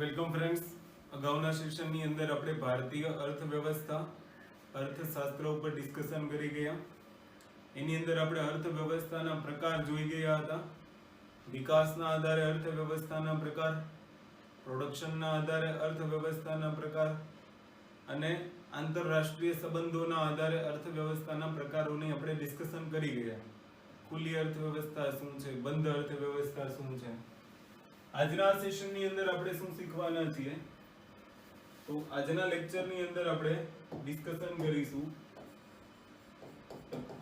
Welcome friends. અગાઉના સેશનની અંદર આપણે ભારતીય અર્થવ્યવસ્થા અર્થશાસ્ત્ર ઉપર ડિસ્કશન કરી ગયા. એની અંદર આપણે અર્થવ્યવસ્થાના પ્રકાર જોઈ ગયા હતા. વિકાસના આધારે અર્થવ્યવસ્થાના પ્રકાર, પ્રોડક્શનના આધારે અર્થવ્યવસ્થાના પ્રકાર અને આંતરરાષ્ટ્રીય સંબંધોના આધારે અર્થવ્યવસ્થાના પ્રકારોની આપણે ડિસ્કશન કરી ગયા. ખુલ્લી અર્થવ્યવસ્થા શું છે, બંધ અર્થવ્યવસ્થા શું છે. આજના સેશનની અંદર આપણે શું શીખવાના છીએ, તો આજના લેક્ચરની અંદર આપણે ડિસ્કશન કરીશું.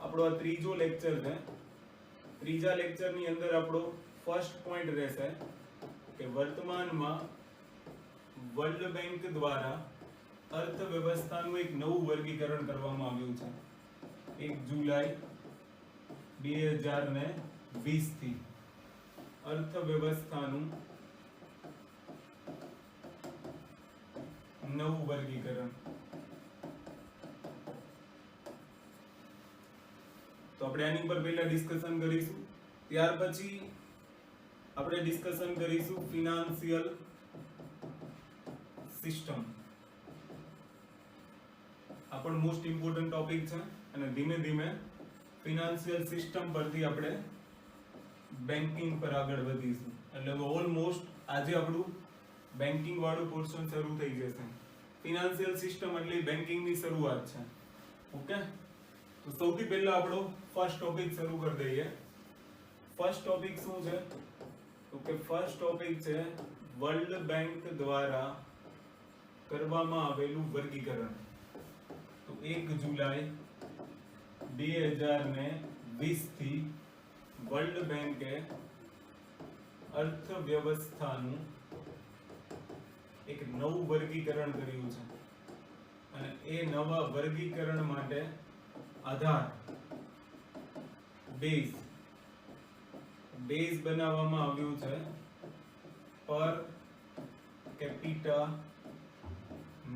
આપણો આ ત્રીજો લેક્ચર છે. ત્રીજા લેક્ચરની અંદર આપણો ફર્સ્ટ પોઈન્ટ રહેશે કે વર્તમાનમાં વર્લ્ડ બેંક દ્વારા અર્થવ્યવસ્થાનું એક નવું વર્ગીકરણ કરવામાં આવ્યું છે 1 જુલાઈ 2020 થી. અર્થવ્યવસ્થાનું નવું વર્ગીકરણ. તો આપણે આની પર પહેલા ડિસ્કશન કરીશું, ત્યાર પછી આપણે ડિસ્કશન કરીશું ફિનાન્શિયલ સિસ્ટમ. આ પણ મોસ્ટ ઇમ્પોર્ટન્ટ ટોપિક છે અને ધીમે ધીમે ફિનાન્શિયલ સિસ્ટમ પરથી આપણે બેન્કિંગ પર આગળ વધીશું. એટલે ઓલમોસ્ટ આજે આપણું બેન્કિંગ વાળું પોર્શન શરૂ થઈ જશે. ફિનાન્શિયલ સિસ્ટમ એટલે બેન્કિંગની શરૂઆત છે. ઓકે, તો સૌથી પહેલા આપણો ફર્સ્ટ ટોપિક શરૂ કરી દઈએ. ફર્સ્ટ ટોપિક શું છે, તો કે ફર્સ્ટ ટોપિક છે વર્લ્ડ બેંક દ્વારા કરવામાં આવેલું વર્ગીકરણ. તો 1 જુલાઈ 2020 થી વર્લ્ડ બેંકે અર્થવ્યવસ્થાનું એક નવું વર્ગીકરણ કર્યું છે અને એ નવા વર્ગીકરણ માટે આધાર બેઝ બનાવવામાં આવ્યું છે પર કેપિટા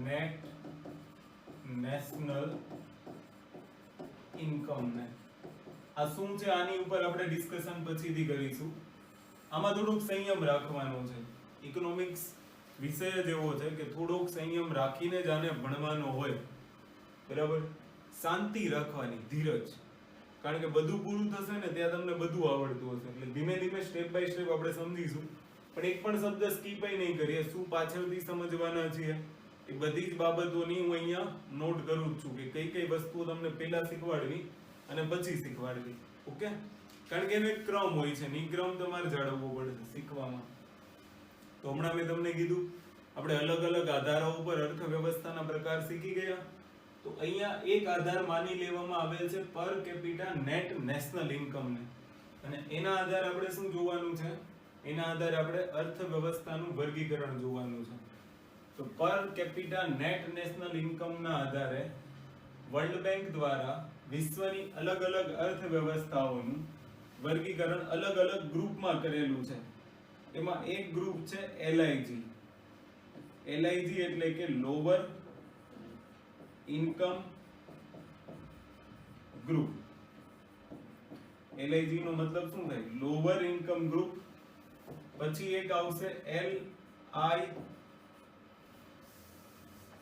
નેટ નેશનલ ઇન્કમ ને. આ શું છે આની ઉપર આપણે ડિસ્કશન પછીથી કરીશું. આમાં થોડુંક સંયમ રાખવાનો છે. ઇકોનોમિક્સ વિષય જ એવો છે કે થોડોક સંયમ રાખીને જ આને ભણવાનો હોય. બરાબર, શાંતિ રાખવાની, ધીરજ. કારણ કે બધું પૂરું થશે ને ત્યાં તમને બધું આવડતું હશે. એટલે ધીમે ધીમે સ્ટેપ બાય સ્ટેપ આપણે સમજીશું. પણ એક પણ શબ્દ સ્કીપ નહીં કરીએ. શું પાછળથી સમજવાના છીએ એ બધી જ બાબતોની હું અહીંયા નોટ કરું છું કે કઈ કઈ વસ્તુઓ તમને પહેલા શીખવાડવી અને પછી શીખવાડવી. ઓકે, કારણ કે એનો એક ક્રમ હોય છે, નિક્રમ તમારે જાળવવો પડશે શીખવામાં. તો હમણાં મેં તમને કીધું આપણે અલગ અલગ આધારો ઉપર અર્થવ્યવસ્થાના પ્રકાર શીખી ગયા. તો અહીંયા એક આધાર માની લેવામાં આવેલ છે પર કેપિટા નેટ નેશનલ ઇન્કમ ને, અને એના આધારે આપણે શું જોવાનું છે, એના આધારે આપણે અર્થવ્યવસ્થાનું વર્ગીકરણ જોવાનું છે. તો પર કેપિટા નેટ નેશનલ ઇન્કમના આધારે વર્લ્ડ બેંક દ્વારા વિશ્વની અલગ અલગ અર્થવ્યવસ્થાઓનું વર્ગીકરણ અલગ અલગ ગ્રુપમાં કરેલું છે. એમાં એક ગ્રુપ છે એલઆઈજી. એલઆઈજી એટલે કે લોઅર ઇન્કમ ગ્રુપ. એલઆઈજી નો મતલબ શું થાય? Lower income group. પછી એક આવશે એલ આઈ,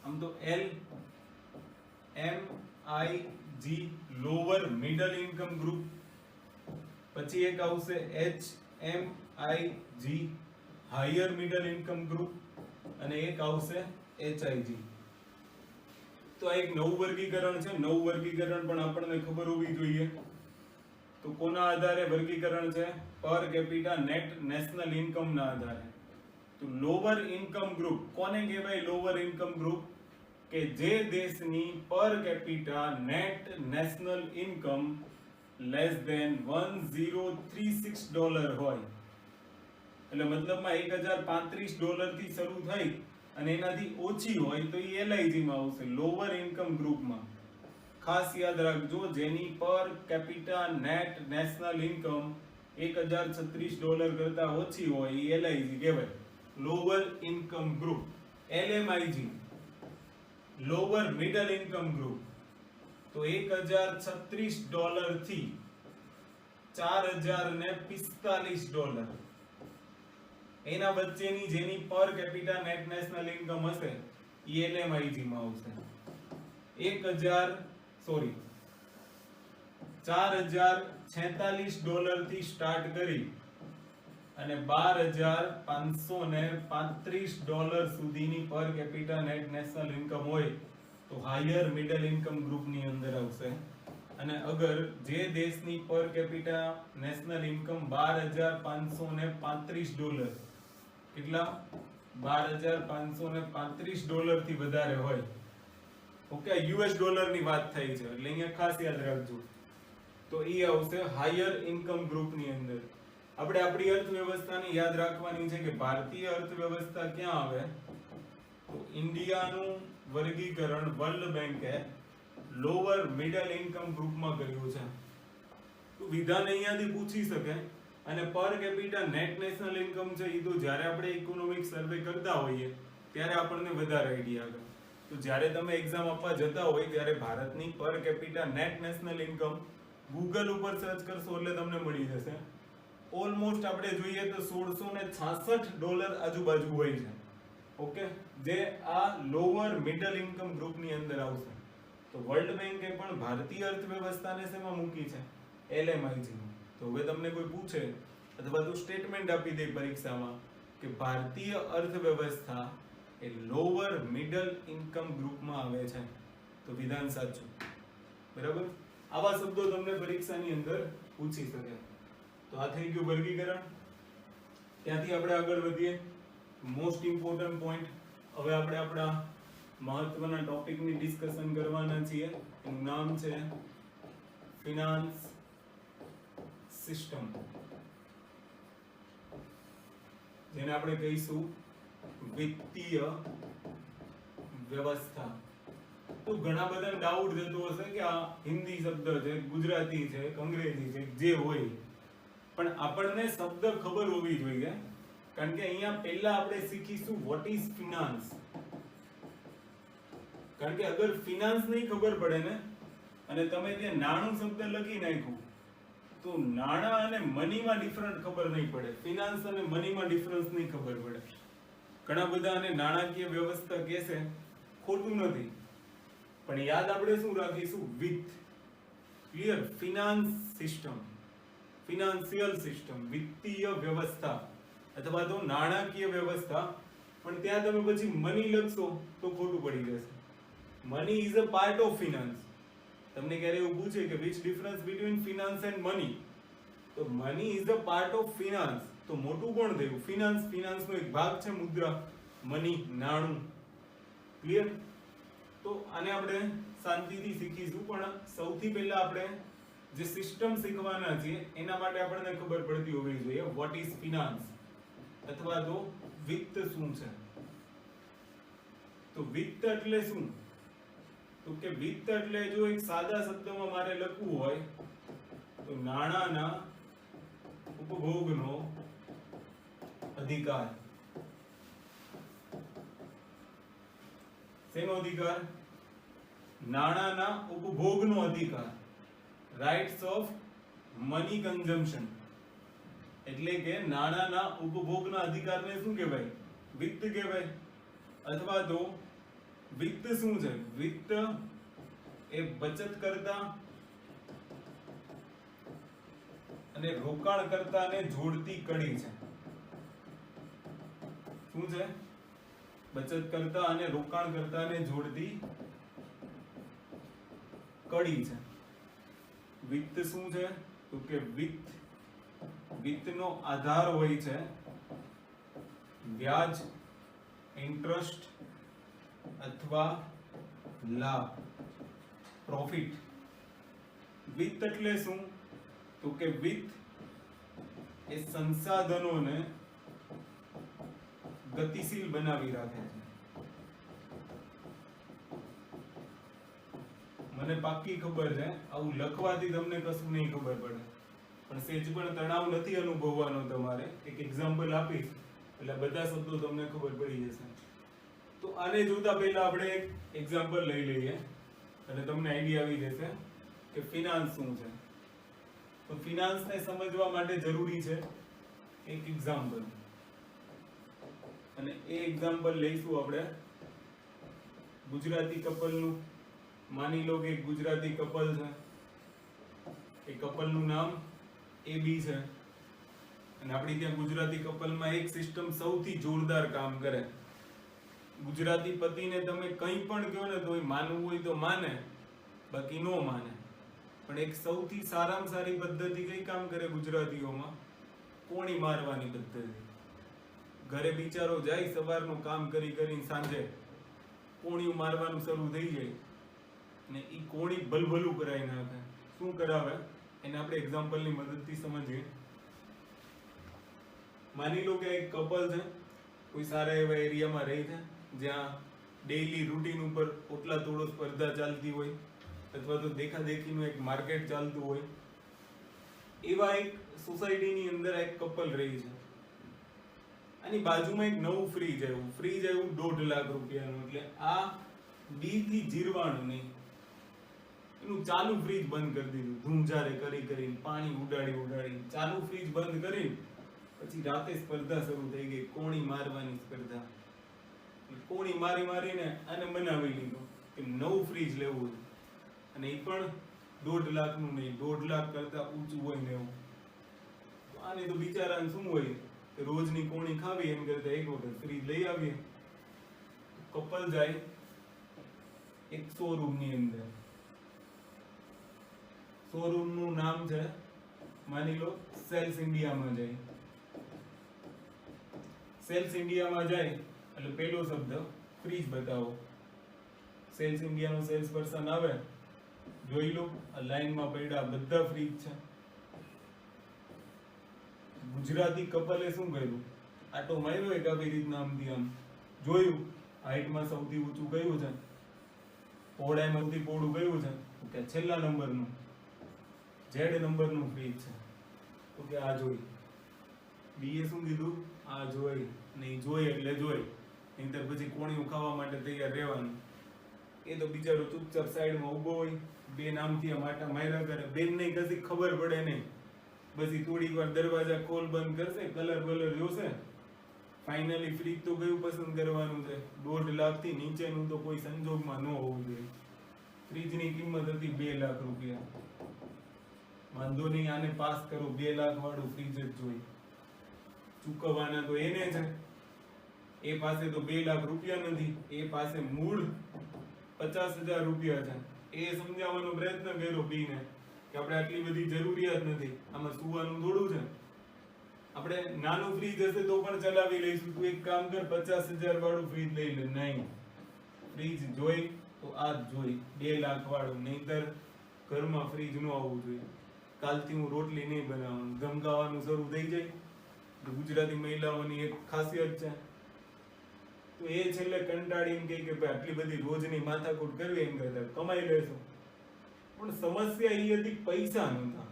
આમ તો એલ એમ આઈ જી લોઅર મિડલ ઇન્કમ ગ્રુપ. પછી એક આવશે એચ એમ આઈ જી હાયર મિડલ ઇન્કમ ગ્રુપ અને એક આવશે એચઆઈજી. તો આ એક નવું વર્ગીકરણ છે. નવું વર્ગીકરણ પણ આપણને ખબર હોવી જોઈએ. તો કોના આધારે વર્ગીકરણ છે? પર કેપિટા નેટ નેશનલ ઇન્કમ ના આધારે. તો લોઅર ઇન્કમ ગ્રુપ કોને કહેવાય? લોઅર ઇન્કમ ગ્રુપ કે જે દેશની per capita net national income less than $1036 હોય. એટલે મતલબમાં $1035 થી શરૂ થઈ અને એનાથી ઓછી હોય તો એ એલઆઈજી માં આવશે, લોઅર ઇન્કમ ગ્રુપમાં. ખાસ યાદ રાખજો, જેની પર કેપિટા નેટ નેશનલ ઇન્કમ $1036 કરતા ઓછી હોય એ એલઆઈજી કહેવાય, lower income group. LMIG lower middle income group. તો $1036 થી $4045 એના વચ્ચેની જેની પર કેપિટા નેટ નેશનલ ઇન્કમ હશે એ LMIG માં આવશે. 4046 ડોલર થી સ્ટાર્ટ કરી અને 12535 ડોલર સુધીની પર કેપિટા નેટ નેશનલ ઇન્કમ હોય તો હાયર મિડલ ઇન્કમ ગ્રુપની અંદર આવશે. અને અગર જે દેશની per capita national income 12535 dollar, કેટલા? 12535 ડોલર થી વધારે હોય, ઓકે, યુએસ ડોલર ની વાત થઈ છે એટલે અહીંયા ખાસ યાદ રાખજો, તો એ આવશે હાયર ઇન્કમ ગ્રુપ ની અંદર. આપણે આપણી અર્થવ્યવસ્થાને યાદ રાખવાની છે કે ભારતીય અર્થવ્યવસ્થા ક્યાં આવે, તો ઇન્ડિયાનું વર્ગીકરણ વર્લ્ડ બેંકે લોઅર મિડલ ઇન્કમ ગ્રુપમાં કર્યું છે. તો વિધાન અહીંયાથી પૂછી શકે. અને પર કેપિટા નેટ નેશનલ ઇન્કમ છે એ તો જ્યારે આપણે ઇકોનોમિક સર્વે કરતા હોઈએ ત્યારે આપણને વધારે આઈડિયા આવે. તો જ્યારે તમે એક્ઝામ આપવા જતા હોય ત્યારે ભારતની પર capita net national income Google ઉપર સર્ચ કરશો એટલે તમને મળી જશે. ઓલમોસ્ટ આપણે જોઈએ તો 1666 ડોલર આજુબાજુ હોય છે, ઓકે, જે આ લોઅર મિડલ ઇન્કમ ગ્રુપની અંદર આવશે. તો વર્લ્ડ બેંકે પણ ભારતીય અર્થવ્યવસ્થાને શેમાં મૂકી છે? LMIG માં. તો હવે તમને કોઈ પૂછે અથવા તો સ્ટેટમેન્ટ આપી દે પરીક્ષામાં કે ભારતીય અર્થવ્યવસ્થા એ લોઅર મિડલ ઇન્કમ ગ્રુપમાં આવે છે, તો વિધાન સાચું. બરાબર, આવા શબ્દો તમને પરીક્ષાની અંદર પૂછી શકે. તો આ થઈ ગયું વર્ગીકરણ. ત્યાંથી આપણે આગળ વધીએ. મોસ્ટ ઇમ્પોર્ટન્ટ પોઈન્ટ, હવે આપણે આપણા મહત્વના ટોપિકની ડિસ્કશન કરવાના છીએ. એનું નામ છે ફિનાન્સ સિસ્ટમ, જેને આપણે કહીશું વિત્તીય વ્યવસ્થા. તો ઘણા બધા ડાઉટ જતો હશે કે આ હિન્દી શબ્દ છે, ગુજરાતી છે, અંગ્રેજી છે, જે હોય, પણ આપણને શબ્દ ખબર હોવી જોઈએ. કારણ કે અહીંયા પહેલા આપણે શીખીશું વોટ ઇઝ ફિનાન્સ. કારણ કે અગર ફિનાન્સ નહીં ખબર પડે ને અને તમે ત્યાં નાણું શબ્દ લખી નાખ્યું તો નાણાં અને મનીમાં ડિફરન્ટ ખબર નહીં પડે, ફિનાન્સ અને મનીમાં ડિફરન્સ નહીં ખબર પડે. ઘણા બધા આને નાણાકીય વ્યવસ્થા કહેશે, ખોટું નથી, પણ યાદ આપણે શું રાખીશું? વિત્ત. Clear? Finance system, financial system, વિત્તીય વ્યવસ્થા અથવા તો નાણાકીય વ્યવસ્થા. પણ ત્યાં તમે પછી મની લખશો તો ખોટું પડી જશે. Money is a part of finance. તમને ક્યારે એવું પૂછે કે which difference between finance and money, તો money is a part of finance. તો મોટું કોણ થયું? ફિનાન્સ. ફિનાન્સનો એક ભાગ છે મુદ્રા, મની, નાણું. ક્લિયર? તો આને આપણે શાંતિથી શીખીશું, પણ સૌથી પહેલા આપણે જે સિસ્ટમ શીખવાના છીએ એના માટે આપણને ખબર પડતી હોવી જોઈએ વોટ ઇઝ ફિનાન્સ અથવા તો વિત્ત શું છે. તો વિત્ત એટલે શું? તો કે વિત્ત એટલે જો એક સાદા શબ્દમાં મારે લખવું હોય તો નાણાંના ઉપભોગનો અધિકાર. શેનો અધિકાર? નાણાંના ઉપભોગનો અધિકાર. Rights of money consumption. એટલે કે નાણાંના ઉપભોગના અધિકારને શું કહેવાય? વિત્ત કહેવાય. અથવા તો વિત્ત શું છે? વિત્ત એ બચત કરતા અને રોકાણકર્તાને જોડતી કડી છે. શું છે? બચત કરતા અને રોકાણકર્તાને જોડતી કડી છે. વિત્ત શું છે? તો કે વિત્તનો આધાર હોય છે વ્યાજ, ઇન્ટરેસ્ટ અથવા લાભ, પ્રોફિટ. વિત્ત એટલે શું? તો કે વિત્ત એ સંસાધનોને ગતિશીલ બનાવી રાખે છે. મને પાક્કી ખબર છે આવું લખવાથી તમને કશું નહીં ખબર પડે, પણ સેજ પણ તણાવ નથી અનુભવવાનો તમારે. એક એક્ઝામ્પલ આપીશ એટલે બધા શબ્દો તમને ખબર પડી જશે. તો આને જોતા પહેલા આપણે એક એક્ઝામ્પલ લઈ લઈએ અને તમને આઈડિયા આવી જશે કે ફિનાન્સ શું છે. તો ફિનાન્સને સમજવા માટે જરૂરી છે એક એક્ઝામ્પલ. અને એ એક્ઝામ્પલ લઈશું આપણે ગુજરાતી કપલનું. માની લો કે એક ગુજરાતી કપલ છે, એ કપલનું નામ AB છે, અને આપણી ત્યાં ગુજરાતી કપલમાં એક સિસ્ટમ સૌથી જોરદાર કામ કરે. ગુજરાતી પતિને તમે કંઈ પણ કહો ને તો એ માનવું હોય તો માને, બાકી નો માને. પણ એક સૌથી સારામાં સારી પદ્ધતિ કઈ કામ કરે ગુજરાતીઓમાં? કોણી મારવાની પદ્ધતિ. ઘરે બિચારો જાય સવારનું કામ કરી કરીને સાંજે કોણીઓ મારવાનું શરૂ થઈ જાય, અને એ કોણી ભલભલું કરાવી નાખે. શું કરાવે એને આપણે એક્ઝામ્પલની મદદથી સમજીએ. માની લો કે એક કપલ છે, કોઈ સારા એવા એરિયામાં રહે છે જ્યાં ડેઈલી રૂટીન ઉપર ઓટલા તોડો સ્પર્ધા ચાલતી હોય, અથવા તો દેખાદેખીનું એક માર્કેટ ચાલતું હોય. એવા એક સોસાયટીની અંદર એક કપલ રહી છે. આની બાજુમાં એક નવું ફ્રીજ આવ્યું. ફ્રીજ આવ્યું 1.5 લાખ રૂપિયાનું. એટલે આ ડી થી જીરવાનું નહીં, એનું ચાલુ ફ્રીજ બંધ કરી દીધું. ધૂમઝારે કરીને પાણી ઉડાડી ચાલુ ફ્રીજ બંધ કરી પછી રાતે સ્પર્ધા શરૂ થઈ ગઈ, કોણી મારવાની સ્પર્ધા. કોણી મારીને આને બનાવી લીધો કે નવું ફ્રીજ લેવું છે, અને એ પણ 1.5 લાખનું નહીં, 1.5 લાખ કરતા ઊંચું હોય ને એવું. તો આને તો બિચારાને શું હોય કે રોજની કોણી ખાવી, એમ કરતા એક વખત ફ્રીજ લઈ આવીએ. કપલ જાય એક શોરૂમની અંદર. શોરૂમનું નામ છે, માની લો સેલ્સ ઇન્ડિયામાં જાય. સેલ્સ ઇન્ડિયામાં જાય એટલે પહેલો શબ્દ ફ્રીજ બતાવો. સેલ્સ ઇન્ડિયાનો સેલ્સ પર્સન આવે, જોઈ લો આ લાઈનમાં પડ્યા બધા ફ્રીજ છે. ગુજરાતી કપલે શું કર્યું? આટો માર્યો એક આવી રીતના આમથી આમ જોયું, હાઈટમાં સૌથી ઊંચું કયું છે, પહોળાઈમાં સૌથી પહોળું કયું છે, કે છેલ્લા નંબરનું Z નંબરનું ફ્રીજ છે. તો કે આ જોઈ. બીએ શું કીધું? આ જોઈ. નહીં જોઈ એટલે જોઈ, નહીંતર પછી કોણીઓ ખાવા માટે તૈયાર રહેવાનું. એ તો બિચારો ચૂપચાપ સાઈડમાં ઊભો હોય, બે નામથી આમ આટા માર્યા કરે. બેનને કશી ખબર પડે નહીં. પછી થોડીક વાર દરવાજા ખોલ બંધ કરશે, કલર બલર જોશે. ફાઇનલી ફ્રીજ તો કયું પસંદ કરવાનું છે? 1.5 લાખથી નીચેનું તો કોઈ સંજોગમાં ન હોવું જોઈએ. ફ્રીજની કિંમત હતી 2 લાખ રૂપિયા. વાંધો નહીં, આને પાસ કરો, 2 લાખ વાળું ફ્રીજ જ જોઈ. ચૂકવવાના તો એને છે. એ પાસે તો 2 લાખ રૂપિયા નથી, એ પાસે મૂળ 50,000 રૂપિયા છે. એ સમજાવવાનો પ્રયત્ન કર્યો બીને કે આપણે આટલી બધી જરૂરિયાત નથી, આમાં સુવાનું થોડું છે, આપણે નાનું ફ્રીજ હશે તો પણ ચલાવી લઈશું, તું એક કામ કર 50,000 વાળું ફ્રીજ લઈ લે. નહીં, ફ્રીજ જોઈ તો આ જ જોઈ 2 લાખ વાળું, નહીતર ઘરમાં ફ્રીજ ન આવવું જોઈએ. કાલથી હું રોટલી નહીં બનાવવાનું, ધમકાવવાનું શરૂ થઈ જાય. ગુજરાતી મહિલાઓની એક ખાસિયત છે. તો એ છેલ્લે કંટાળીને કહે કે ભાઈ આટલી બધી રોજની માથાકૂટ કરવી, એમ કરતા કમાઈ લેશું. પણ સમસ્યા એ હતી પૈસા નહોતા.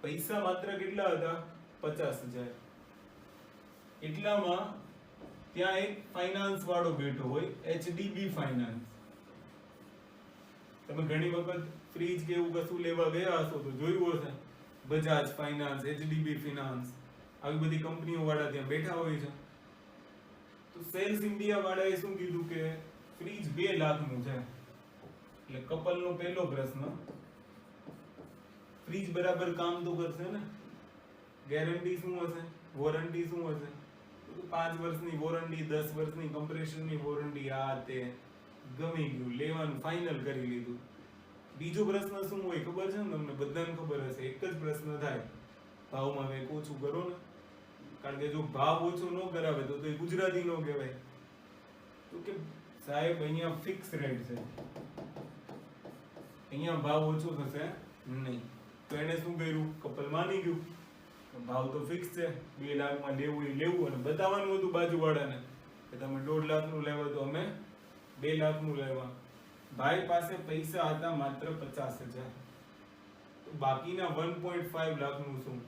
પૈસા માત્ર કેટલા હતા? 50,000. એટલામાં ત્યાં એક ફાઇનાન્સ વાળો બેઠો હોય, HDB ફાઇનાન્સ. તમે ઘણી વખત ફ્રીજ કે એવું કશું લેવા ગયા હશો તો જોયું હશે, બજાજ ફાઇનાન્સ, HDB ફાઇનાન્સ, આવી બધી કંપનીઓ વાળા ત્યાં બેઠા હોય છે. તો સેલ્સ ઇન્ડિયા વાળાએ શું કીધું કે ફ્રીજ 2 લાખનું છે. એટલે કપલનો પહેલો પ્રશ્ન, ફ્રીજ બરાબર કામ તો કરશે ને? ગેરંટી શું હશે? વોરંટી શું હશે? તો 5 વર્ષની વોરંટી, 10 વર્ષની કમ્પ્રેશનની વોરંટી, આ તે ગમી ગયું, લેવાનું ફાઇનલ કરી લીધું. બીજો પ્રશ્ન શું હોય ખબર છે ને તમને? બધાને ખબર હશે. એક જ પ્રશ્ન થાય, ભાવમાં કંઈક ઓછું કરો ને. કારણ કે જો ભાવ ઓછો ન કરાવે તો એ ગુજરાતી નો કહેવાય. તો કે સાહેબ અહીંયા ફિક્સ રેટ છે, અહીંયા ભાવ ઓછો થશે નહીં. તો એને શું કર્યું? કપલ માની ગયું, ભાવ તો ફિક્સ છે, 2 લાખમાં લેવું એ લેવું. અને બતાવવાનું હતું બાજુવાળાને કે તમે 1.5 લાખનું લેવા તો અમે 2 લાખનું લેવા. ભાઈ પાસે પૈસા હતા માત્ર 50,000. તો બાકીના 1.5 લાખનું શું?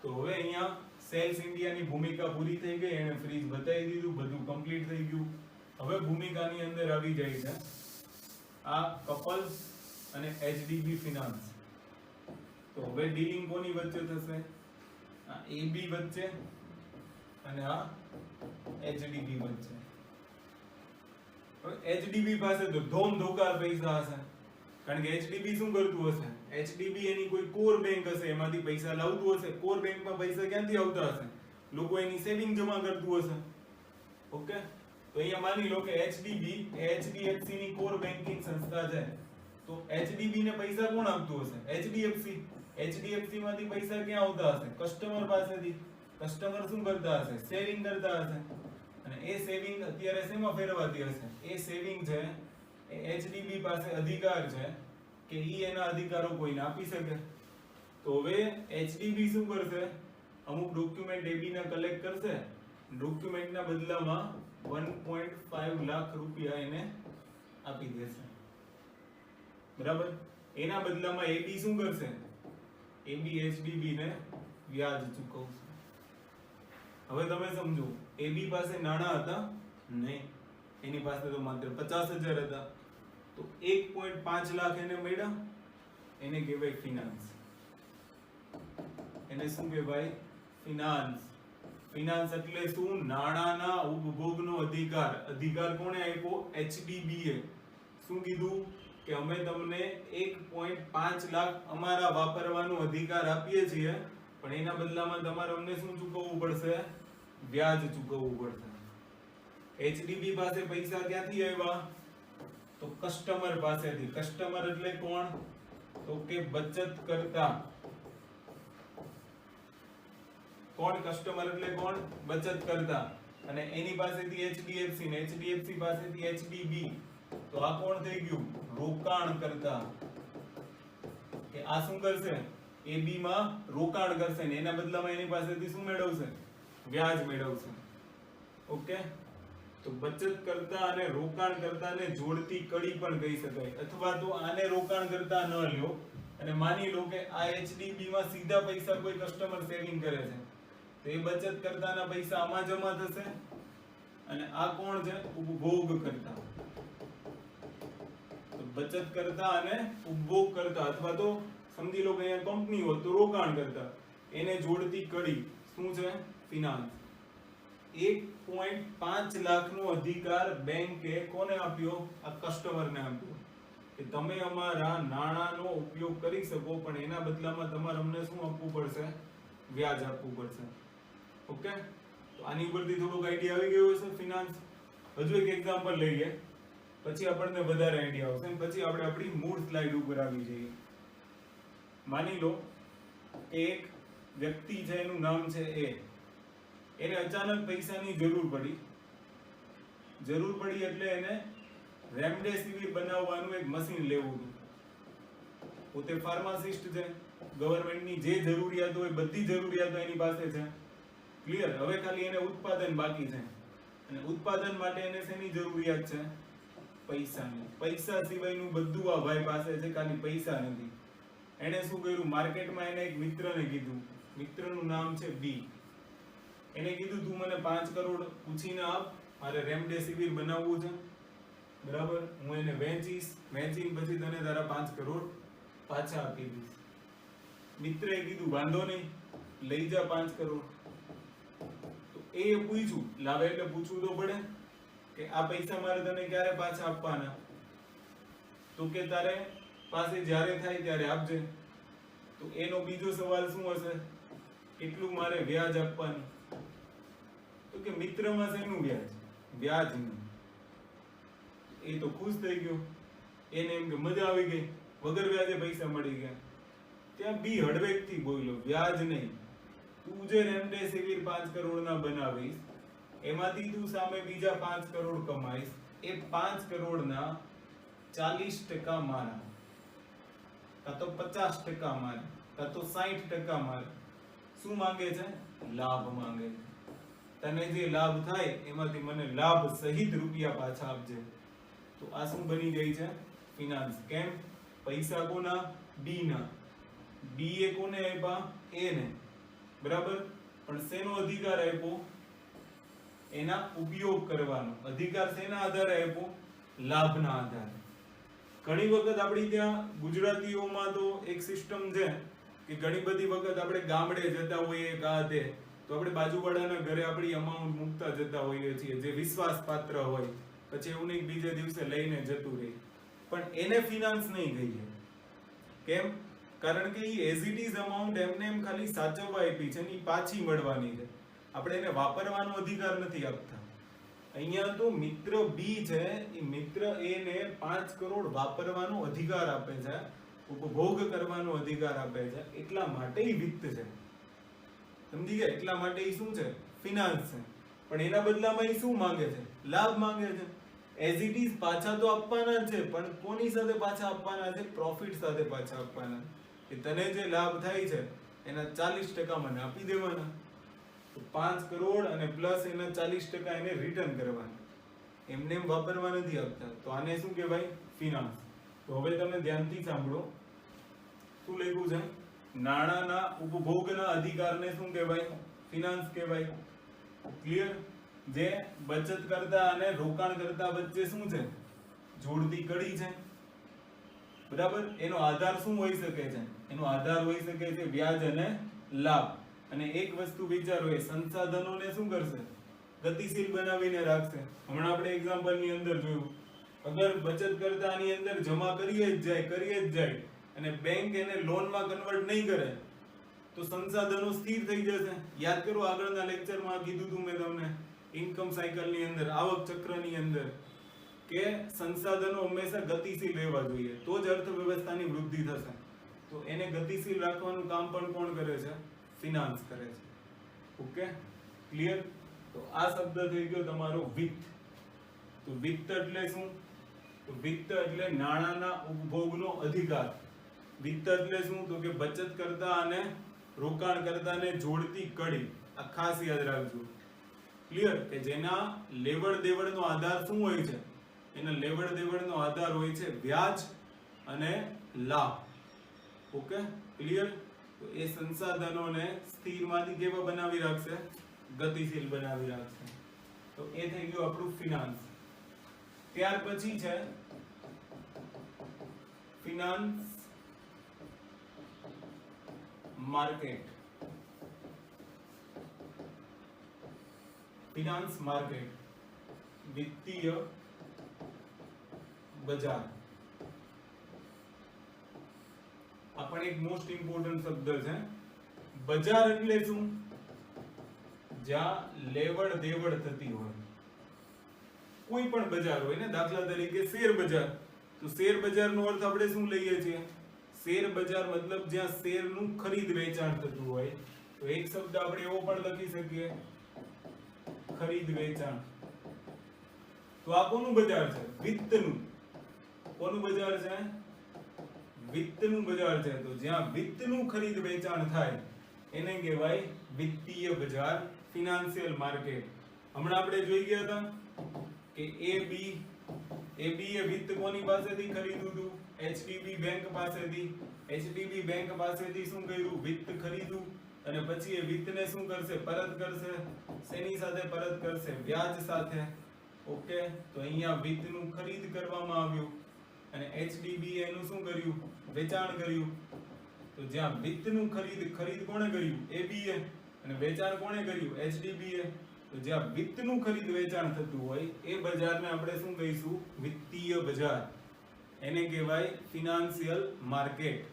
તો હવે અહીંયા સેલ્સ ઇન્ડિયાની ભૂમિકા પૂરી થઈ ગઈ. એને ફ્રીજ બતાવી દીધું, બધું કમ્પ્લીટ થઈ ગયું. હવે ભૂમિકાની અંદર આવી જાય છે આ કપલ્સ અને HDB ફાઇનાન્સ. તો હવે ડીલિંગ કોની વચ્ચે થશે? આ AB વચ્ચે અને આ એચડીબી વચ્ચે. એચડીબી પાસે તો ધોમ ધોકાર પૈસા હશે, કારણ કે એચડીબી શું કરતું હશે? એચડીબી એની કોઈ કોર બેંક હશે, એમાંથી પૈસા લાવતું હશે. કોર બેંકમાં પૈસા ક્યાંથી આવતા હશે? લોકો એની સેવિંગ જમા કરતું હશે. ઓકે, તો અહીંયા માની લો કે એચડીબી એચડીએફસી ની કોર બેન્કિંગ સંસ્થા છે. તો એચડીબી ને પૈસા કોણ આપતું હશે? એચડીએફસી. એચડીએફસી માંથી પૈસા ક્યાં આવતા હશે? કસ્ટમર પાસેથી. કસ્ટમર શું કરતા હશે? સેવિંગ કરતા હશે. અને એ સેવિંગ અત્યારે શેમાં ફેરવાતી હશે? એ સેવિંગ છે એ એચડીબી પાસે અધિકાર છે કે ઈ એના અધિકારો કોઈને આપી શકે. તો હવે એચડીબી શું કરશે? અમુક ડોક્યુમેન્ટ એબી ના કલેક્ટ કરશે. ડોક્યુમેન્ટના બદલામાં 1.5 લાખ રૂપિયા એને આપી દેશે. બરાબર? એના બદલામાં એબી શું કરશે? એબી એચડીબી ને વ્યાજ ચૂકવશે. હવે તમે સમજો, એબી પાસે નાણાં હતા નહીં, એની પાસે તો માત્ર 50,000 હતા. તો 1.5 લાખ એને મળ્યા, એને કહેવાય ફિનાન્સ. એને શું કહેવાય? ફિનાન્સ. ફિનાન્સ એટલે શું? નાણાંના ઉપભોગનો અધિકાર. અધિકાર કોણે આપ્યો? એચડીબી એ. શું કીધું? કે અમે તમને 1.5 લાખ અમારા વાપરવાનો અધિકાર આપીએ છીએ, પણ એના બદલામાં તમારે અમને શું ચૂકવવું પડશે? વ્યાજ ચૂકવવું પડશે. એચડીબી પાસે પૈસા ક્યાંથી આવ્યા? તો કસ્ટમર પાસેથી. કસ્ટમર એટલે કોણ? તો કે બચત કરતા. કોણ કસ્ટમર એટલે કોણ? બચત કરતા. અને એની પાસેથી એચડીએફસી ને એચડીએફસી પાસેથી એચડીબી. તો આ કોણ થઈ ગયું? રોકાણ કરતા. કે આ શું કરશે? એબી માં રોકાણ કરશે ને એના બદલામાં એની પાસેથી શું મેળવશે? વ્યાજ મેળવશે. ઓકે, તો બચત કરતા અને રોકાણ કરતાને જોડતી કડી પણ કહી શકાય. અથવા તો આને રોકાણ કરતા ન લ્યો અને માની લો કે આ એચડીબી માં સીધા પૈસા કોઈ કસ્ટમર સેવિંગ કરે છે, તો એ બચત કરતાના પૈસા આમાં જમા થશે. અને આ કોણ છે? ઉપભોગ કરતા. તો બચત કરતા અને ઉપભોગ કરતા, અથવા તો સમજી લો કે અહીંયા કંપની હોય તો રોકાણ કરતા, એને જોડતી કડી શું છે? ફિનાન્સ. 1.5 લાખનો અધિકાર બેંકે કોને આપ્યો? આ કસ્ટમરને આપ્યો કે તમે અમારા નાણાંનો ઉપયોગ કરી શકો, પણ એના બદલામાં તમારે અમને શું આપવું પડશે? વ્યાજ આપવું પડશે. ઓકે, તો આની ઉપરથી થોડોક આઈડિયા આવી ગયો હશે ફિનાન્સ. હજુ એક એક્ઝામ્પલ લઈએ, પછી આપણને વધારે આઈડિયા આવશે અને પછી આપણે આપણી મૂળ સ્લાઇડ ઉપર આવી જઈએ. માની લો કે એક વ્યક્તિ છે, એનું નામ છે એ. એને અચાનક પૈસાની જરૂર પડી એટલે એને રેમડેસિવિર બનાવવાનું એક મશીન લેવું હતું. પોતે ફાર્માસિસ્ટ છે, ગવર્મેન્ટની જે જરૂરિયાત હોય બધી જરૂરિયાતો એની પાસે છે. ક્લિયર? હવે ખાલી એને ઉત્પાદન બાકી છે. અને ઉત્પાદન માટે એને શેની જરૂરિયાત છે? પૈસાની. પૈસા સિવાયનું બધું આ ભાઈ પાસે છે, ખાલી પૈસા નથી. એને શું કર્યું? માર્કેટમાં એને એક મિત્રને કીધું. મિત્રનું નામ છે બી. એને કીધું તું મને 5 કરોડ પૂછીને આપ, મારે રેમડેસિવિર બનાવવું છે. બરાબર? હું એને વેચીને પછી તને તારા 5 કરોડ પાછા આપી દઈશ. મિત્રએ કીધું વાંધો નહીં, લઈ જા 5 કરોડ. તો એ પૂછ્યું, લાવે એટલે પૂછવું તો પડે કે આ પૈસા મારે તને ક્યારે પાછા આપવાના? તો કે તારે પાસે જ્યારે થાય ત્યારે આપજે. તો એનો બીજો સવાલ શું હશે? કેટલું મારે વ્યાજ આપવાનું? તો કે મિત્રમાં શેનું વ્યાજ? વ્યાજનું. એ તો ખુશ થઈ ગયો. એને એમ કે મજા આવી ગઈ, વગર વ્યાજે પૈસા મળી ગયા. ત્યાં બી હળવેકથી બોલ્યો, વ્યાજ નહીં, તું જે રેમડેસિવિર 5 કરોડના બનાવીશ, એમાંથી તું સામે બીજા 5 કરોડ કમાઈશ. એ 5 કરોડના 40% મારા, કાં તો 50% મારા, કાં તો 60% મારા. શું માંગે છે? લાભ માંગે છે. તને જે લાભ થાય એમાંથી મને લાભ સહિત રૂપિયા પાછા આપજે. તો આ શું બની ગઈ છે? ફિનાન્સ. કેમ? પૈસા કોના? બી ના. બી એ કોને આપ્યા? એ ને. બરાબર? પણ શેનો અધિકાર આપ્યો? એના ઉપયોગ કરવાનો. અધિકાર શેના આધારે આપ્યો? લાભના આધારે. ઘણી વખત આપણી ત્યાં ગુજરાતીઓમાં તો એક સિસ્ટમ છે કે ઘણી બધી વખત આપણે ગામડે જતા હોઈએ કાં તે તો આપણે બાજુવાળાના ઘરે આપણી અમાઉન્ટ મૂકતા જતા હોઈએ છીએ, જે વિશ્વાસપાત્ર હોય, પછી એવું નહીં બીજે દિવસે લઈને જતું રહે. પણ એને ફિનાન્સ નહીં કહીએ. કેમ? કારણ કે એ એઝ ઇટ ઇઝ અમાઉન્ટ એમને એમ ખાલી સાચવવા આપી છે ને એ પાછી મળવાની છે. આપણે એને વાપરવાનો અધિકાર નથી આપતા. અહીંયા તો મિત્ર બી છે, એ મિત્ર એ ને 5 કરોડ વાપરવાનો અધિકાર આપે છે, ઉપભોગ કરવાનો અધિકાર આપે છે. એટલા માટે એ વિત્ત છે. સમજી ગયા? એટલા માટે એ શું છે? ફિનાન્સ છે. પણ એના બદલામાં એ શું માંગે છે? લાભ માંગે છે. એઝ ઇટ ઇઝ પાછા તો આપવાના જ છે, પણ કોની સાથે પાછા આપવાના છે? પ્રોફિટ સાથે પાછા આપવાના. કે તને જે લાભ થાય છે એના 40% મને આપી દેવાના. તો 5 કરોડ અને પ્લસ એના 40% એને રિટર્ન કરવાના. એમને એમ વાપરવા નથી આપતા. તો આને શું કહેવાય? ફિનાન્સ. તો હવે તમે ધ્યાનથી સાંભળો. શું લખ્યું છે? નાણાંના ઉપભોગના અધિકારને શું કહેવાય? ફિનાન્સ કહેવાય. ક્લિયર? જે બચત કરતા અને રોકાણ કરતા વચ્ચે શું છે? જોડતી કડી છે. બરાબર? એનો આધાર શું હોઈ શકે છે? એનો આધાર હોઈ શકે છે વ્યાજ અને લાભ. અને એક વસ્તુ વિચારો, એ સંસાધનોને શું કરશે? ગતિશીલ બનાવીને રાખશે. હમણાં આપણે એક્ઝામ્પલ ની અંદર જોયું, અગર બચત કરતાની અંદર જમા કરીએ જ જાય અને બેંક એને લોનમાં કન્વર્ટ નહીં કરે તો સંસાધનો સ્થિર થઈ જશે. યાદ કરો, આગળના લેક્ચરમાં કીધું હતું મેં તમને, ઇન્કમ સાયકલની અંદર, આવક ચક્રની અંદર, કે સંસાધનો હંમેશા ગતિશીલ રહેવા જોઈએ, તો જ અર્થવ્યવસ્થાની વૃદ્ધિ થશે. તો એને ગતિશીલ રાખવાનું કામ પણ કોણ કરે છે? ફિનાન્સ કરે છે. Okay, clear? તો આ શબ્દ થઈ ગયો તમારો વિત્ત. તો વિત્ત એટલે શું? તો વિત્ત એટલે નાણાંના ઉપભોગનો અધિકાર. વિત્ત એટલે શું? તો કે બચત કરતા અને રોકાણ કરતાને જોડતી કડી. આ ખાસ યાદ રાખજો. ક્લિયર? કે જેના લેવડ દેવડનો આધાર શું હોય છે? એના લેવડ દેવડનો આધાર હોય છે વ્યાજ અને લાભ. Okay, clear? તો એ સંસાધનોને સ્થિરમાંથી કેવા બનાવી રાખશે? ગતિશીલ બનાવી રાખશે. તો એ થઈ ગયું આપણું ફિનાન્સ. ત્યાર પછી છે ફિનાન્સ માર્કેટ. ફિનાન્સ માર્કેટ, વિત્તીય બજાર. આ પણ એક મોસ્ટ ઇમ્પોર્ટન્ટ શબ્દ છે. બજાર એટલે શું? જ્યાં લેવડ દેવડ થતી હોય. કોઈ પણ બજાર હોય ને, દાખલા તરીકે શેર બજાર. તો શેર બજારનો અર્થ આપણે શું લઈએ છીએ? શેર બજાર મતલબ જ્યાં શેરનું ખરીદ વેચાણ થતું હોય. તો એક શબ્દ આપણે એવો પણ લખી શકીએ, ખરીદ વેચાણ. તો આ કોનું બજાર છે? વિત્તનું. કોનું બજાર છે? વિત્તનું બજાર છે. તો જ્યાં વિત્તનું ખરીદ વેચાણ થાય એને કહેવાય વિત્તીય બજાર, ફિનાન્શિયલ માર્કેટ. હમણાં આપણે જોઈ ગયા હતા કે એબી એ વિત્ત કોની પાસેથી ખરીદ્યું હતું? એચડીબી બેંક પાસેથી. એચડીબી બેંક પાસેથી શું કર્યું? વિત્ત ખરીદ્યું અને પછી એ વિત્તને શું કરશે? પરત કરશે. શેની સાથે પરત કરશે? વ્યાજ સાથે. ઓકે, તો અહીંયા વિત્તનું ખરીદ કરવામાં આવ્યું અને એચડીબી એનું શું કર્યું? વેચાણ કર્યું. તો જ્યાં વિત્તનું ખરીદ કોણે કર્યું? એબીએ. અને વેચાણ કોણે કર્યું? એચડીબીએ. તો જ્યાં વિત્તનું ખરીદ વેચાણ થતું હોય એ બજારને આપણે શું કહીશું? વિત્તીય બજાર. એને કહેવાય ફિનાન્શિયલ માર્કેટ.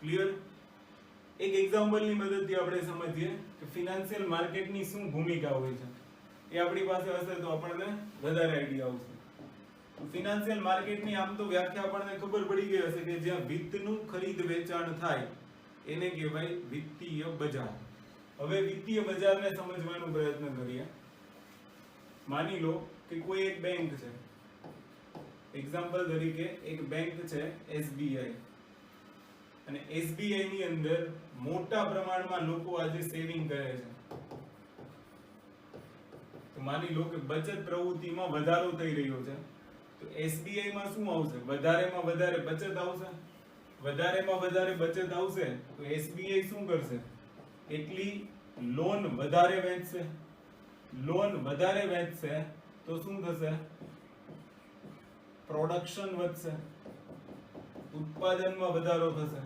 ક્લિયર? એક એક્ઝામ્પલની મદદથી આપણે સમજીએ કે ફિનાન્શિયલ માર્કેટની શું ભૂમિકા હોય છે. એ આપણી પાસે હશે તો આપણને વધારે આઈડિયા આવશે. ફિનાન્શિયલ માર્કેટની આમ તો વ્યાખ્યા આપણને ખબર પડી ગઈ હશે કે જ્યાં વિત્તનું ખરીદ વેચાણ થાય એને કહેવાય વિત્તીય બજાર. હવે વિત્તીય બજારને સમજવાનો પ્રયત્ન કરીએ. માની લો કે કોઈ એક બેંક છે. એક્ઝામ્પલ તરીકે એક બેંક છે એસબીઆઈ. અને એસબીઆઈ ની અંદર મોટા પ્રમાણમાં લોકો આજે સેવિંગ કરે છે. તો માની લો કે બચત પ્રવૃત્તિમાં વધારો થઈ રહ્યો છે. તો એસબીઆઈ માં શું આવશે? વધારેમાં વધારે બચત આવશે. વધારેમાં વધારે બચત આવશે તો એસબીઆઈ શું કરશે? એટલી લોન વધારે વેચશે. લોન વધારે વેચશે તો શું થશે? પ્રોડક્શન વધશે, ઉત્પાદનમાં વધારો થશે.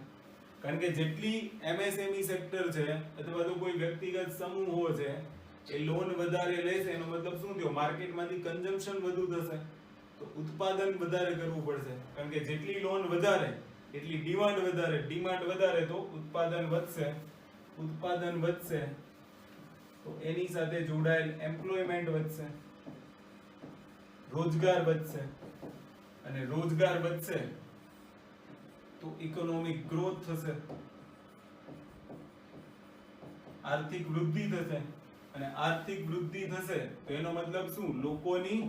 કારણ કે જેટલી MSME સેક્ટર છે અથવા તો કોઈ વ્યક્તિગત સમૂહો છે એ લોન વધારે લેશે એનો મતલબ શું થયો, માર્કેટમાંથી કન્ઝમ્પશન વધુ થશે તો ઉત્પાદન વધારે કરવું પડશે, કારણ કે જેટલી લોન વધારે એટલી ડિમાન્ડ વધારે તો ઉત્પાદન વધશે તો એની સાથે જોડાયેલ એમ્પ્લોયમેન્ટ વધશે, રોજગાર વધશે, અને રોજગાર વધશે તો ઇકોનોમિક ગ્રોથ થશે, આર્થિક વૃદ્ધિ થશે, અને આર્થિક વૃદ્ધિ થશે તો એનો મતલબ શું, લોકોની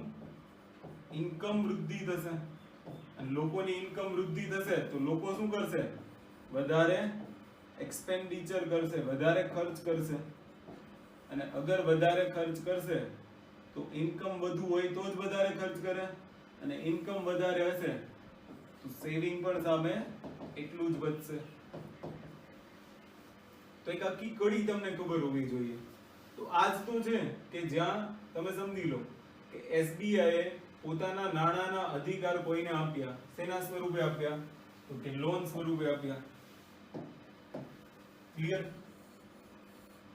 ઇન્કમ વૃદ્ધિ થશે, અને લોકોની ઇન્કમ વૃદ્ધિ થશે તો લોકો શું કરશે, વધારે એક્સપેન્ડિચર કરશે, વધારે ખર્ચ કરશે, અને અગર વધારે ખર્ચ કરશે તો ઇન્કમ વધુ હોય તો જ વધારે ખર્ચ કરે, અને ઇન્કમ વધારે હશે તો સેવિંગ પણ સામે એટલું જ વધશે. તો એક આખી કડી તમને ખબર હોવી જોઈએ. તો આજ તો છે કે જ્યાં તમે સમજી લો કે SBI એ પોતાના નાણાંના અધિકાર કોઈને આપ્યા, શેના સ્વરૂપે આપ્યા, તો કે લોન સ્વરૂપે આપ્યા. ક્લિયર?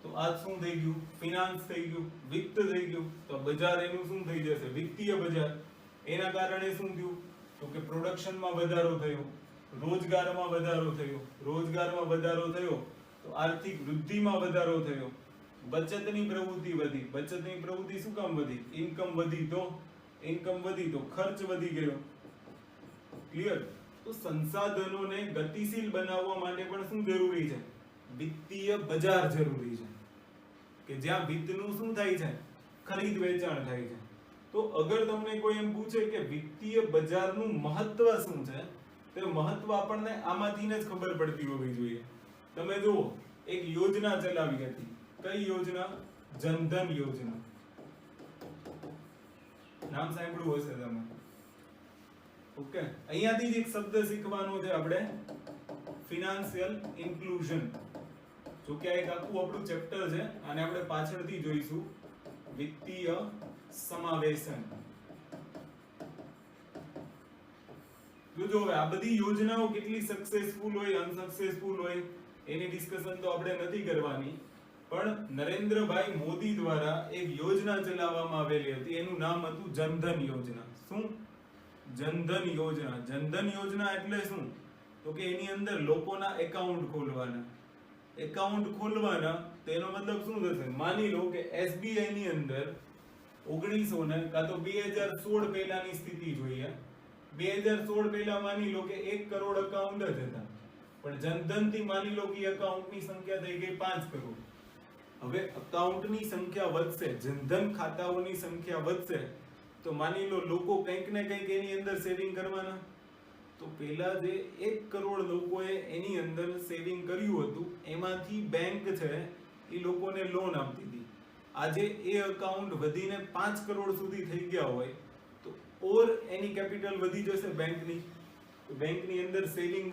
તો આજ શું થઈ ગયું, ફિનાન્સ થઈ ગયું, વિત્ત થઈ ગયું. તો બજાર એનું શું થઈ જશે, વિત્તીય બજાર. એના કારણે શું થયું, તો કે પ્રોડક્શનમાં વધારો થયો, રોજગારમાં વધારો થયો તો આર્થિક વૃદ્ધિમાં વધારો થયો, બચતની પ્રવૃત્તિ વધી. બચતની પ્રવૃત્તિ શું કામ વધી, ઇન્કમ વધી તો ખર્ચ વધી ગયો. ક્લિયર? તો સંસાધનોને ગતિશીલ બનાવવા માટે પણ શું જરૂરી છે, વિત્તીય બજાર જરૂરી છે, કે જ્યાં વિત્તનું શું થાય છે, ખરીદ વેચાણ થાય છે. તો અગર તમને કોઈ એમ પૂછે કે વિત્તીય બજારનું મહત્વ શું છે, તો મહત્વ આપણને આમાંથી જ ખબર પડતી હોવી જોઈએ. તમે જુઓ, એક યોજના ચલાવી હતી. કઈ યોજના? જનધન યોજના. નામ સાંભળ્યું હશે તમે. ઓકે, અહીંયાથી જ એક શબ્દ શીખવાનો છે આપણે, ફિનાન્શિયલ ઇન્ક્લુઝન. જો કે આ એક આખું આપણું ચેપ્ટર છે, અને આપણે પાછળથી જોઈશું વિત્તીય સમાવેશન. જોજો હવે આ બધી યોજનાઓ કેટલી સક્સેસફુલ હોય, અનસક્સેસફુલ હોય એની ડિસ્કશન તો આપણે નથી કરવાની, પણ નરેન્દ્રભાઈ મોદી દ્વારા એક યોજના ચલાવવામાં આવેલી હતી. એનું નામ હતું જનધન યોજના. શું? જનધન યોજના. જનધન યોજના એટલે શું, તો કે એની અંદર લોકોના એકાઉન્ટ ખોલવાના. તેનો મતલબ શું થશે, માની લો કે SBI ની અંદર 1900 ને કાં તો 2016 પહેલાની સ્થિતિ જોઈએ. 2016 પહેલા માની લો કે 1 કરોડ એકાઉન્ટ જ હતા, પણ જનધન થી માની લો કે એકાઉન્ટની સંખ્યા થઈ ગઈ 5 કરોડ. હવે એકાઉન્ટની સંખ્યા વધશે, જનધન ખાતાઓની સંખ્યા વધશે, તો માની લો લોકો કંઈક ને કંઈક એની અંદર સેવિંગ કરવાના. તો પહેલા જે 1 કરોડ લોકોએ એની અંદર સેવિંગ કર્યું હતું, એમાંથી બેંક છે એ લોકોને લોન આપતી હતી. આજે એ એકાઉન્ટ વધીને 5 કરોડ સુધી થઈ ગયા હોય તો ઓર એની કેપિટલ વધી જશે બેંકની. તો બેંકની અંદર સેવિંગ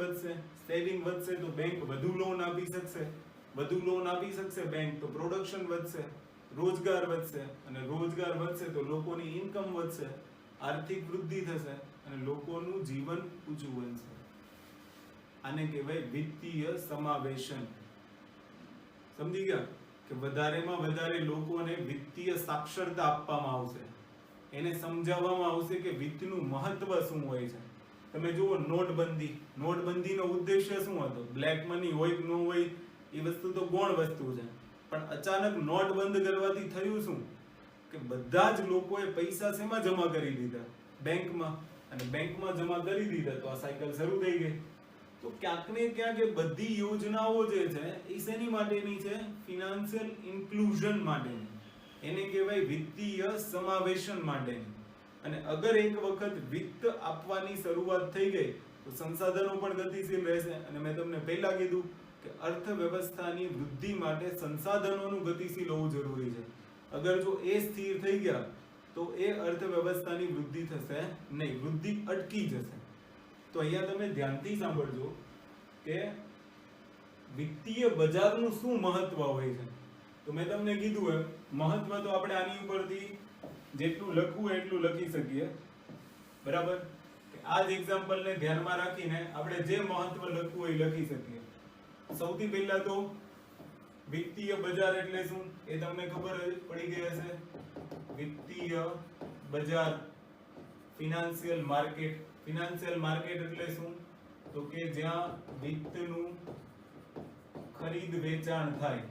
વધશે તો બેંક વધુ લોન આપી શકશે બેંક, તો પ્રોડક્શન વધશે, રોજગાર વધશે, અને રોજગાર વધશે તો લોકોની ઇન્કમ વધશે, આર્થિક વૃદ્ધિ થશે, અને લોકોનું જીવન ઊંચું બનશે. આને કહેવાય વિત્તીય સમાવેશન. સમજી ગયા કે વધારેમાં વધારે લોકોને વિત્તીય સાક્ષરતા આપવામાં આવશે, એને સમજાવવામાં આવશે કે વિત્તનું મહત્વ શું હોય છે. તમે જુઓ નોટબંધીનો ઉદ્દેશ્ય શું હતો, બ્લેક મની હોય કે ન હોય એ વસ્તુ તો ગૌણ વસ્તુ છે, પણ અચાનક નોટ બંધ કરવાથી થયું શું કે બધા જ લોકોએ પૈસા શેમાં જમા કરી દીધા, બેંકમાં, અને બેંકમાં જમા કરી દીધા તો આ સાયકલ શરૂ થઈ ગઈ. તો ક્યાંક ને ક્યાંક એ બધી યોજનાઓ જે છે એ શેની માટેની છે, ફિનાન્શિયલ ઇન્ક્લુઝન માટેની, એને કહેવાય વિત્તીય સમાવેશન માટેની. અને અગર એક વખત વિત્ત આપવાની શરૂઆત થઈ ગઈ તો સંસાધનો પણ ગતિશીલ રહેશે. અને મેં તમને પહેલા કીધું કે અર્થવ્યવસ્થાની વૃદ્ધિ માટે સંસાધનોનું ગતિશીલ હોવું જરૂરી છે. અગર જો એ સ્થિર થઈ ગયા તો એ અર્થવ્યવસ્થાની વૃદ્ધિ થશે નહીં, વૃદ્ધિ અટકી જશે. તો અહીંયા તમે ધ્યાનથી સાંભળજો કે વિત્તીય બજારનું શું મહત્વ હોય છે. તો મેં તમને કીધું એમ મહત્વ તો આપણે આની ઉપરથી જેટલું લખવું એટલું લખી શકીએ, બરાબર? કે આ જ એક્ઝામ્પલને ધ્યાનમાં રાખીને આપણે જે મહત્વ લખવું હોય લખી શકીએ. સૌથી પહેલા તો વિત્તીય બજાર એટલે શું એ તમને ખબર પડી ગઈ હશે. વિત્તીય બજાર, ફિનાન્શિયલ માર્કેટ. ફિનાન્શિયલ માર્કેટ એટલે શું? તો કે જ્યાં વિત્તનું ખરીદ વેચાણ થાય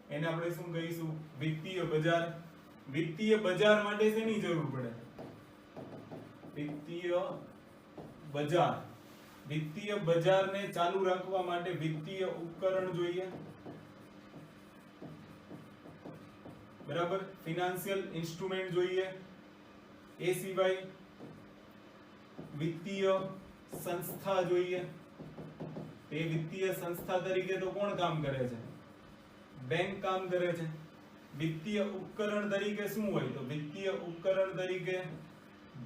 એને આપણે શું કહીશું? વિત્તીય બજાર. વિત્તીય બજાર માટે શેની જરૂર પડે? વિત્તીય બજાર. વિત્તીય બજારને ચાલુ રાખવા માટે વિત્તીય ઉપકરણ જોઈએ, બરાબર? ફિનાન્શિયલ ઇન્સ્ટ્રુમેન્ટ જોઈએ. એ સિવાય વિત્તીય સંસ્થા જોઈએ. તે વિત્તીય સંસ્થા તરીકે તો કોણ કામ કરે છે? બેંક કામ કરે છે. વિત્તીય ઉપકરણ તરીકે શું હોય? તો વિત્તીય ઉપકરણ તરીકે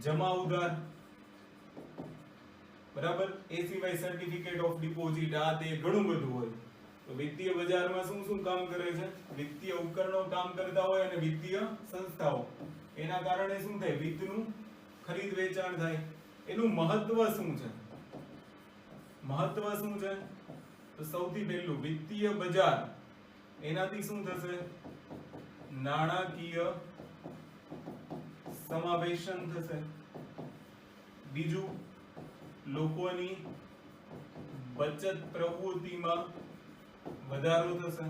જમા ઉધાર, બરાબર? એ સિવાય સર્ટિફિકેટ ઓફ ડિપોઝિટ, આ તે ઘણું બધું હોય. તો વિત્તીય બજારમાં શું શું કામ કરે છે? વિત્તીય ઉપકરણો કામ કરતા હોય અને વિત્તીય સંસ્થાઓ. એના કારણે શું થાય? વિત્તનું ખરીદ વેચાણ થાય. એનું મહત્વ શું છે? મહત્વ શું છે? તો સૌથી પહેલું વિત્તીય બજાર, એનાથી શું થશે? નાણાકીય સમાવેશન થશે. બીજું, લોકોની બચત પ્રવૃત્તિમાં વધારો થશે.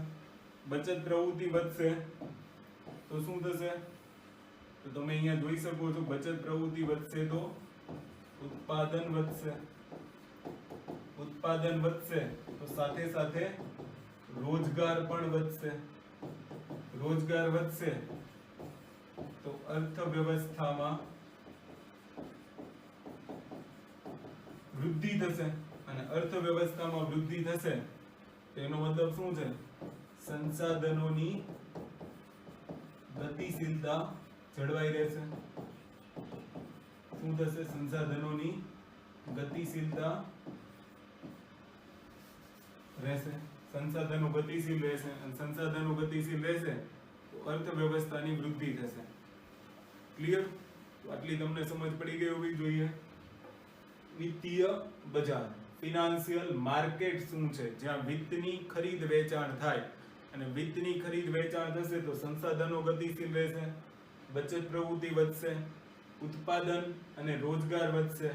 બચત પ્રવૃત્તિ વધશે તો શું થશે? તો તમે અહીંયા જોઈ શકો છો, બચત પ્રવૃત્તિ વધશે તો ઉત્પાદન વધશે. ઉત્પાદન વધશે તો સાથે સાથે રોજગાર પણ વધશે. રોજગાર વધશે તો અર્થવ્યવસ્થામાં વૃદ્ધિ થશે. અને અર્થવ્યવસ્થામાં વૃદ્ધિ થશે તેનો મતલબ શું છે? સંસાધનોની ગતિશીલતા જળવાઈ રહેશે. શું થશે? સંસાધનોની ગતિશીલતા રહેશે. સંસાધનો ગતિશીલ રહેશે અને સંસાધનો ગતિશીલ રહેશે તો અર્થવ્યવસ્થાની વૃદ્ધિ થશે. ક્લિયર? તો આટલી તમને સમજ પડી ગઈ હોવી જોઈએ. વિત્તીય બજાર, ફિનાન્શિયલ માર્કેટ શું છે? જ્યાં વિત્તની ખરીદ વેચાણ થાય અને વિત્તની ખરીદ વેચાણ થશે તો સંસાધનો ગતિશીલ રહેશે, બચત પ્રવૃત્તિ વધશે, ઉત્પાદન અને રોજગાર વધશે,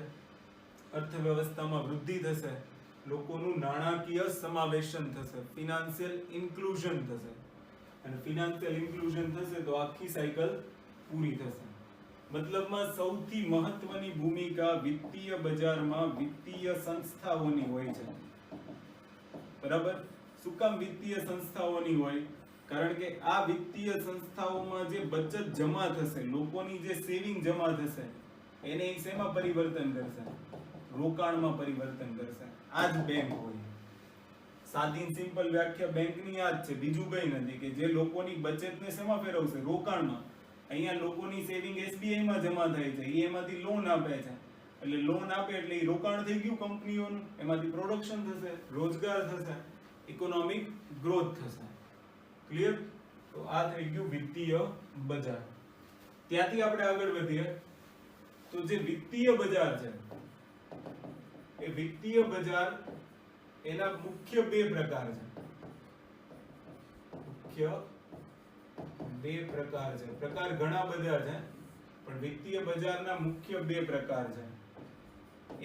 અર્થવ્યવસ્થામાં વૃદ્ધિ થશે, લોકોનું નાણાકીય સમાવેશન થશે, ફિનાન્શિયલ ઇન્ક્લુઝન થશે. અને ફિનાન્શિયલ ઇન્ક્લુઝન થશે તો આખી સાયકલ પૂરી થશે. મતલબમાં સૌથી મહત્વની ભૂમિકા વિત્તીય બજારમાં વિત્તીય સંસ્થાઓની હોય છે. બરાબર? શું કામ વિત્તીય સંસ્થાઓની હોય? કારણ કે આ વિત્તીય સંસ્થાઓમાં જે બચત જમા થશે, લોકોની જે સેવિંગ જમા થશે, એને શેમાં પરિવર્તન કરશે? રોકાણમાં પરિવર્તન કરશે. આ જ બેંક હોય. સાદી સિમ્પલ વ્યાખ્યા બેંકની આ જ છે, બીજું કંઈ નથી. કે જે લોકોની બચતને શેમાં ફેરવશે? રોકાણમાં. અહીંયા લોકોની સેવિંગ SBI માં જમા થાય છે, એમાંથી લોન આપે છે. એટલે લોન આપે એટલે એ રોકાણ થઈ ગયું કંપનીઓનું, એમાંથી પ્રોડક્શન થશે, રોજગાર થશે, ઇકોનોમિક ગ્રોથ થશે. ક્લિયર? તો આ થઈ ગયું વિત્તીય બજાર. ત્યાંથી આપણે આગળ વધીએ તો જે વિત્તીય બજાર છે એ વિત્તીય બજાર એના મુખ્ય બે પ્રકાર છે. મુખ્ય બે પ્રકાર છે. પ્રકાર ઘણા બધા છે પણ વિત્તીય બજારના મુખ્ય બે પ્રકાર છે.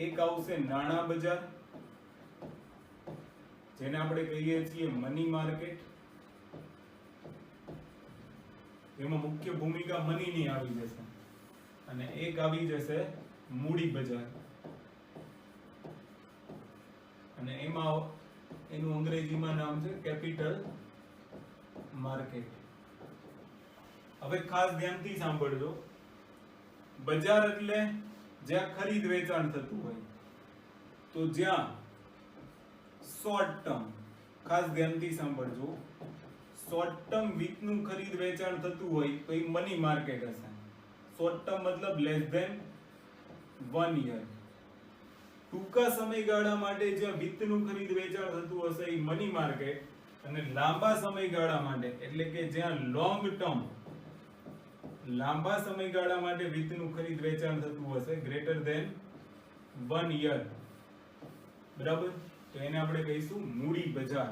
એક આવશે નાણાં બજાર, જેને આપણે કહીએ છીએ મની માર્કેટ. એમાં મુખ્ય ભૂમિકા મનીની આવી જશે. અને એક આવી જશે મૂડી બજાર. અને એમાં એનું અંગ્રેજીમાં નામ છે કેપિટલ માર્કેટ. હવે ખાસ ધ્યાનથી સાંભળજો. બજાર એટલે જ્યાં ખરીદ વેચાણ થતું હોય. તો જ્યાં શોર્ટ ટર્મ, ખાસ ધ્યાનથી સાંભળજો, શોર્ટ ટર્મ વિત્તનું ખરીદ વેચાણ થતું હોય તો એ મની માર્કેટ હશે. શોર્ટ ટર્મ મતલબ લેસ ધેન 1 year. ટૂંકા સમયગાળા માટે જ્યાં વિત્તનું ખરીદ વેચાણ થતું હશે એ મની માર્કેટ. અને લાંબા સમયગાળા માટે એટલે કે જ્યાં લોંગ ટર્મ, લાંબા સમયગાળા માટે વિત્તનું ખરીદ વેચાણ થતું હશે ગ્રેટર ધેન 1 year. બરાબર? તો એને આપણે કહીશું મૂડી બજાર.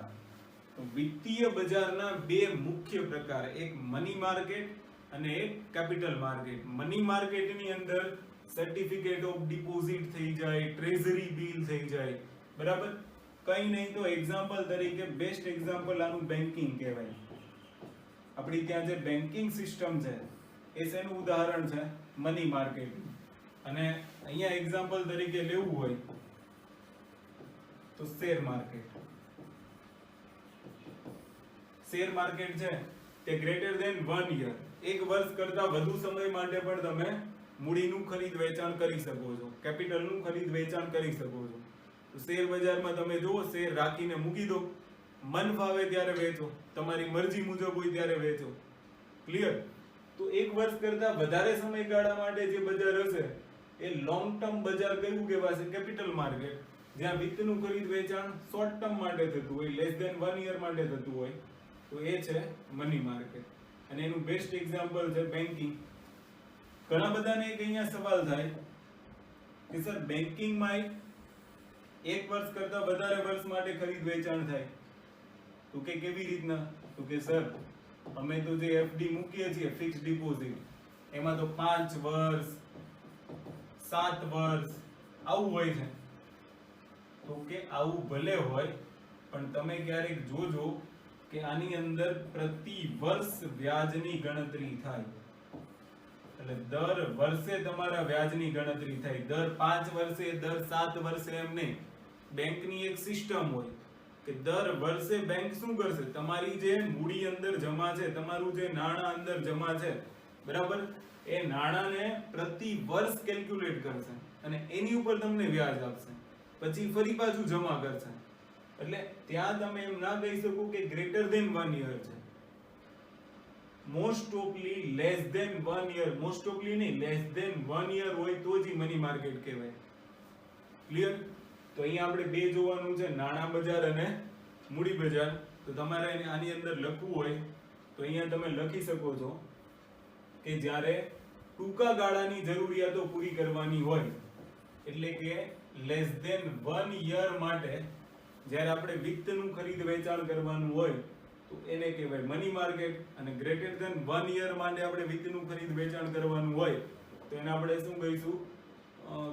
તો વિત્તીય બજારના બે મુખ્ય પ્રકાર, એક મની માર્કેટ અને એક કેપિટલ માર્કેટ. મની માર્કેટની અંદર સર્ટિફિકેટ ઓફ ડિપોઝિટ થઈ જાય, ટ્રેઝરી બિલ થઈ જાય, બરાબર. કઈ નહીં તો એક્ઝામ્પલ તરીકે બેસ્ટ એક્ઝામ્પલ આનું બેન્કિંગ કહેવાય. આપણી ત્યાં જે બેન્કિંગ સિસ્ટમ છે એ શેનું ઉદાહરણ છે? Money market. અને અહીંયા એક્ઝામ્પલ તરીકે લેવું હોય તો શેર માર્કેટ. શેર માર્કેટ છે તે ગ્રેટર ધેન 1 યર, એક વર્ષ કરતા વધુ સમય માટે પણ તમે મૂડીનું ખરીદ વેચાણ કરી શકો છો, કેપિટલનું ખરીદ વેચાણ કરી શકો છો. તો શેર બજારમાં તમે જુઓ, શેર રાખીને મૂકી દો, મન ફાવે ત્યારે વેચો, તમારી મરજી મુજબ હોય ત્યારે વેચો. ક્લિયર? તો એક વર્ષ કરતા વધારે સમયગાળા માટે જે બજાર હશે એ લોંગ ટર્મ બજાર કયું કહેવાશે? Capital market. જ્યાં વિત્તનું ખરીદ વેચાણ શોર્ટ ટર્મ માટે થતું હોય, લેસ ધેન 1 યર માટે થતું હોય, તો એ છે મની માર્કેટ. અને એનું બેસ્ટ એક્ઝામ્પલ છે બેન્કિંગ. ઘણા બધાને એક અહીંયા સવાલ થાય કે સર બેન્કિંગમાં એક વર્ષ કરતા વધારે વર્ષ માટે ખરીદ વેચાણ થાય, તો કે કેવી રીતના? તો કે સર અમે તો જે એફડી મૂકીએ છીએ, ફિક્સ ડિપોઝિટ, એમાં તો 5 વર્ષ 7 વર્ષ આવું હોય છે. તો કે આવું ભલે હોય, પણ તમે ક્યારેક જોજો કે આની અંદર પ્રતિ વર્ષ વ્યાજની ગણતરી થાય. એટલે દર વર્ષે તમારા વ્યાજની ગણતરી થાય, દર 5 વર્ષે, દર 7 વર્ષે એમ નહીં. બેંકની એક સિસ્ટમ હોય કે દર વર્ષે બેંક શું કરશે? તમારી જે મૂડી અંદર જમા છે, તમારું જે નાણાં અંદર જમા છે, બરાબર, એ નાણાંને પ્રતિ વર્ષ કેલ્ક્યુલેટ કરશે અને એની ઉપર તમને વ્યાજ આપશે, પછી ફરી પાછું જમા કરશે. એટલે ત્યાં તમે એમ ના કહી શકો કે ગ્રેટર ધેન 1 યર છે. મોસ્ટ ઓફલી લેસ ધેન 1 યર, મોસ્ટ ઓફલી નહીં, લેસ ધેન 1 યર હોય તો જ મની માર્કેટ કહેવાય. ક્લિયર? તો અહીંયા આપણે બે જોવાનું છે, નાણાં બજાર અને મૂડી બજાર. તો તમારે આની અંદર લખવું હોય તો અહીંયા તમે લખી શકો છો કે જ્યારે ટૂંકા ગાળાની જરૂરિયાતો પૂરી કરવાની હોય, એટલે કે લેસ ધેન 1 યર માટે જ્યારે આપણે વિત્તનું ખરીદ વેચાણ કરવાનું હોય તો એને કહેવાય મની માર્કેટ. અને ગ્રેટર ધેન 1 યર માટે આપણે વિત્તનું ખરીદ વેચાણ કરવાનું હોય તો એને આપણે શું કહીશું?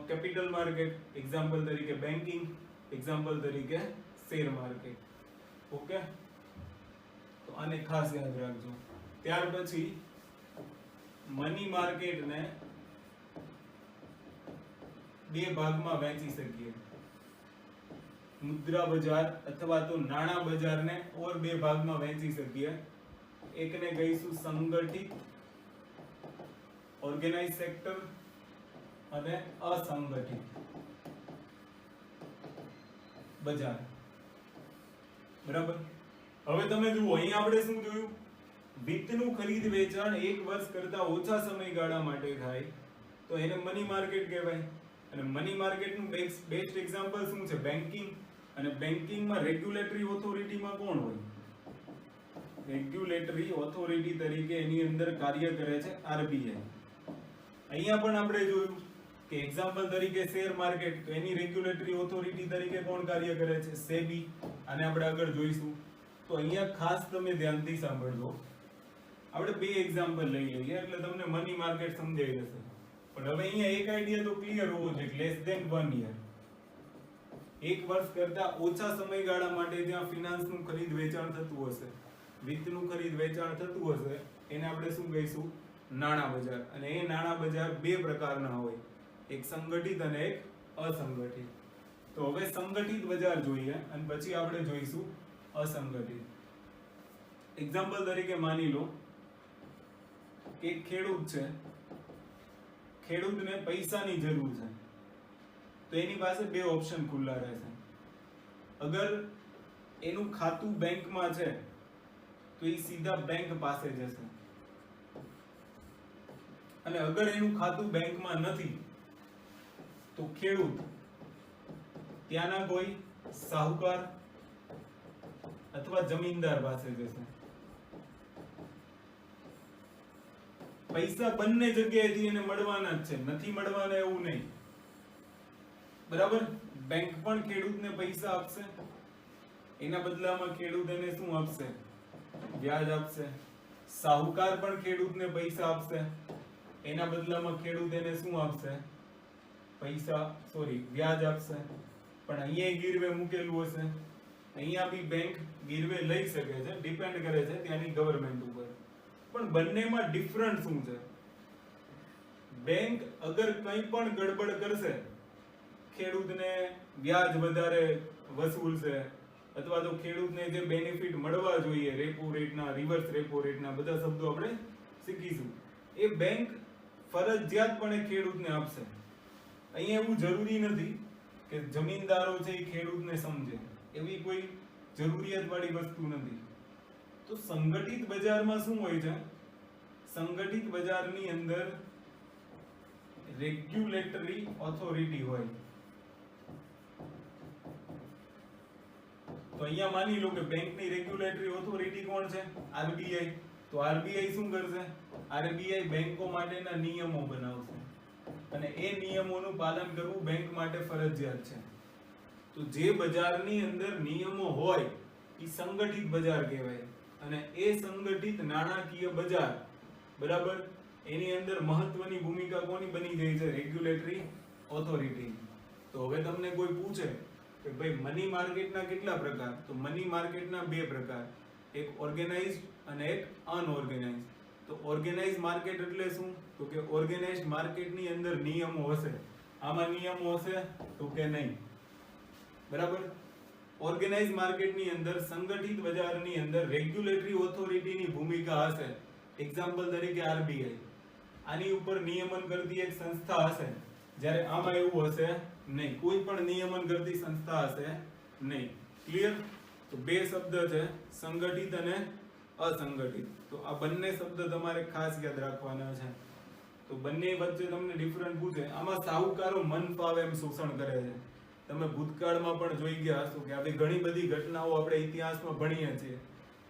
Capital market. એક્ઝામ્પલ તરીકે બેન્કિંગ, એક્ઝામ્પલ તરીકે શેર માર્કેટ. ઓકે, તો આને ખાસ યાદ રાખજો. ત્યાર પછી મની માર્કેટને બે ભાગમાં વહેંચી શકીએ. મુદ્રા બજાર અથવા તો નાણાં બજારને ઓર બે ભાગમાં વહેંચી શકીએ. એકને કહીશું સંગઠિત, ઓર્ગેનાઇઝ સેક્ટર, અને અસંગઠિત બજાર. બરાબર. હવે તમે જુઓ, અહીંયા આપણે શું જોયું? વિત્તનું ખરીદ વેચાણ એક વર્ષ કરતા ઓછા સમયગાળા માટે થાય તો એને મની માર્કેટ કહેવાય. અને મની માર્કેટનું બેસ્ટ એક્ઝામ્પલ શું છે? બેન્કિંગ. અને બેન્કિંગમાં રેગ્યુલેટરી ઓથોરિટીમાં કોણ હોય? રેગ્યુલેટરી ઓથોરિટી તરીકે એની અંદર કાર્ય કરે છે આરબીઆઈ. અહીંયા પણ આપણે જોયું કે એક્ઝામ્પલ તરીકે શેર માર્કેટ, તો એની રેગ્યુલેટરી ઓથોરિટી તરીકે કોણ કાર્ય કરે છે? સેબી. અને આપણે આગળ જોઈશું. તો અહીંયા ખાસ તમે ધ્યાનથી સાંભળજો. આપણે બે એક્ઝામ્પલ લઈ લઈએ એટલે તમને મની માર્કેટ સમજાઈ જશે. પણ હવે અહીંયા એક આઈડિયા તો ક્લિયર હોવો જોઈએ, લેસ ધેન 1 યર. એક વર્ષ કરતા ઓછા સમયગાળા માટે જ્યાં ફિનાન્સનું ખરીદ વેચાણ થતું હશે, વિત્તનું ખરીદ વેચાણ થતું હશે, એને આપણે શું કહીશું? નાણાં બજાર. અને એ નાણાં બજાર બે પ્રકારના હોય, એક સંગઠિત અને એક અસંગઠિત. તો હવે સંગઠિત બજાર જોઈએ અને પછી આપણે જોઈશું અસંગઠિત. એક્ઝામ્પલ તરીકે માની લો કે એક ખેડૂત છે, ખેડૂતને પૈસાની જરૂર છે, તો એની પાસે બે ઓપ્શન ખુલ્લા રહેશે. અગર એનું ખાતું બેંકમાં છે તો એ સીધા બેંક પાસે જશે, અને અગર એનું ખાતું બેંકમાં નથી તો ખેડૂત ત્યાંના કોઈ સાહુકાર અથવા જમીનદાર પાસે જશે. પૈસા બંને જગ્યાએથી એને મળવાના જ છે, નથી મળવાના એવું નહીં. બરાબર. બેંક પણ ખેડૂતને પૈસા આપશે, એના બદલામાં ખેડૂત એને શું આપશે? વ્યાજ આપશે. સાહુકાર પણ ખેડૂતને પૈસા આપશે, એના બદલામાં ખેડૂત એને શું આપશે? વ્યાજ આપશે. પણ અહીંયા ગીરવે મૂકેલું હશે, અહીંયા બી બેંક ગીરવે લઈ શકે છે, ડિપેન્ડ કરે છે ત્યાંની ગવર્મેન્ટ ઉપર. પણ બંનેમાં ડિફરન્ટ શું છે? બેંક અગર કંઈ પણ ગડબડ કરશે, ખેડૂતને વ્યાજ વધારે વસૂલશે, અથવા તો ખેડૂતને જે બેનિફિટ મળવા જોઈએ રેપો રેટના, રિવર્સ રેપો રેટના, બધા શબ્દો આપણે શીખીશું, એ બેંક ફરજિયાતપણે ખેડૂતને આપશે. અહીંયા એવું જરૂરી નથી કે જમીનદારો છે એ ખેડૂતને સમજે, એવી કોઈ જરૂરિયાત વાળી વસ્તુ નથી. તો સંગઠિત બજારમાં શું હોય છે? સંગઠિત બજારની અંદર રેગ્યુલેટરી ઓથોરિટી હોય. તો અહીંયા માની લો કે બેંકની રેગ્યુલેટરી ઓથોરિટી કોણ છે? આરબીઆઈ. તો આરબીઆઈ શું કરશે? આરબીઆઈ બેંકો માટેના નિયમો બનાવશે, અને એ નિયમોનું પાલન કરવું બેંક માટે ફરજિયાત છે. તો જે બજારની અંદર નિયમો હોય એ સંગઠિત બજાર કહેવાય, અને એ સંગઠિત નાણાકીય બજાર, બરાબર, એની અંદર મહત્વની ભૂમિકા કોની બની ગઈ છે? Regulatory authority. તો હવે તમને કોઈ પૂછે કે ભાઈ મની માર્કેટના કેટલા પ્રકાર? તો મની માર્કેટના બે પ્રકાર, એક ઓર્ગેનાઇઝડ અને એક અનઓર્ગેનાઇઝડ. તો ઓર્ગેનાઇઝ માર્કેટ એટલે શું? તો કે ઓર્ગેનાઇઝડ માર્કેટની અંદર નિયમો હશે. આમાં નિયમો હશે તો કે નહીં, બરાબર. ઓર્ગેનાઇઝ માર્કેટની અંદર, સંગઠિત બજારની અંદર રેગ્યુલેટરી ઓથોરિટીની ભૂમિકા હશે. એક્ઝામ્પલ તરીકે આરબીઆઈ, આની ઉપર નિયમન કરતી એક સંસ્થા હશે, જ્યારે આમાં એવું હશે નહીં, કોઈ પણ નિયમન કરતી સંસ્થા હશે નહીં. ક્લિયર? તો બે શબ્દ છે, સંગઠિત અને અસંગઠિત. તો આ બંને શબ્દ તમારે ખાસ યાદ રાખવાના છે. તો બંને વચ્ચે તમને ડિફરન્ટ પૂછે. આમાં સાહુકારો મન ફાવે એમ શોષણ કરે છે. તમે ભૂતકાળમાં પણ જોઈ ગયા હશો કે આવી ઘણી બધી ઘટનાઓ આપણે ઇતિહાસમાં ભણીએ છીએ.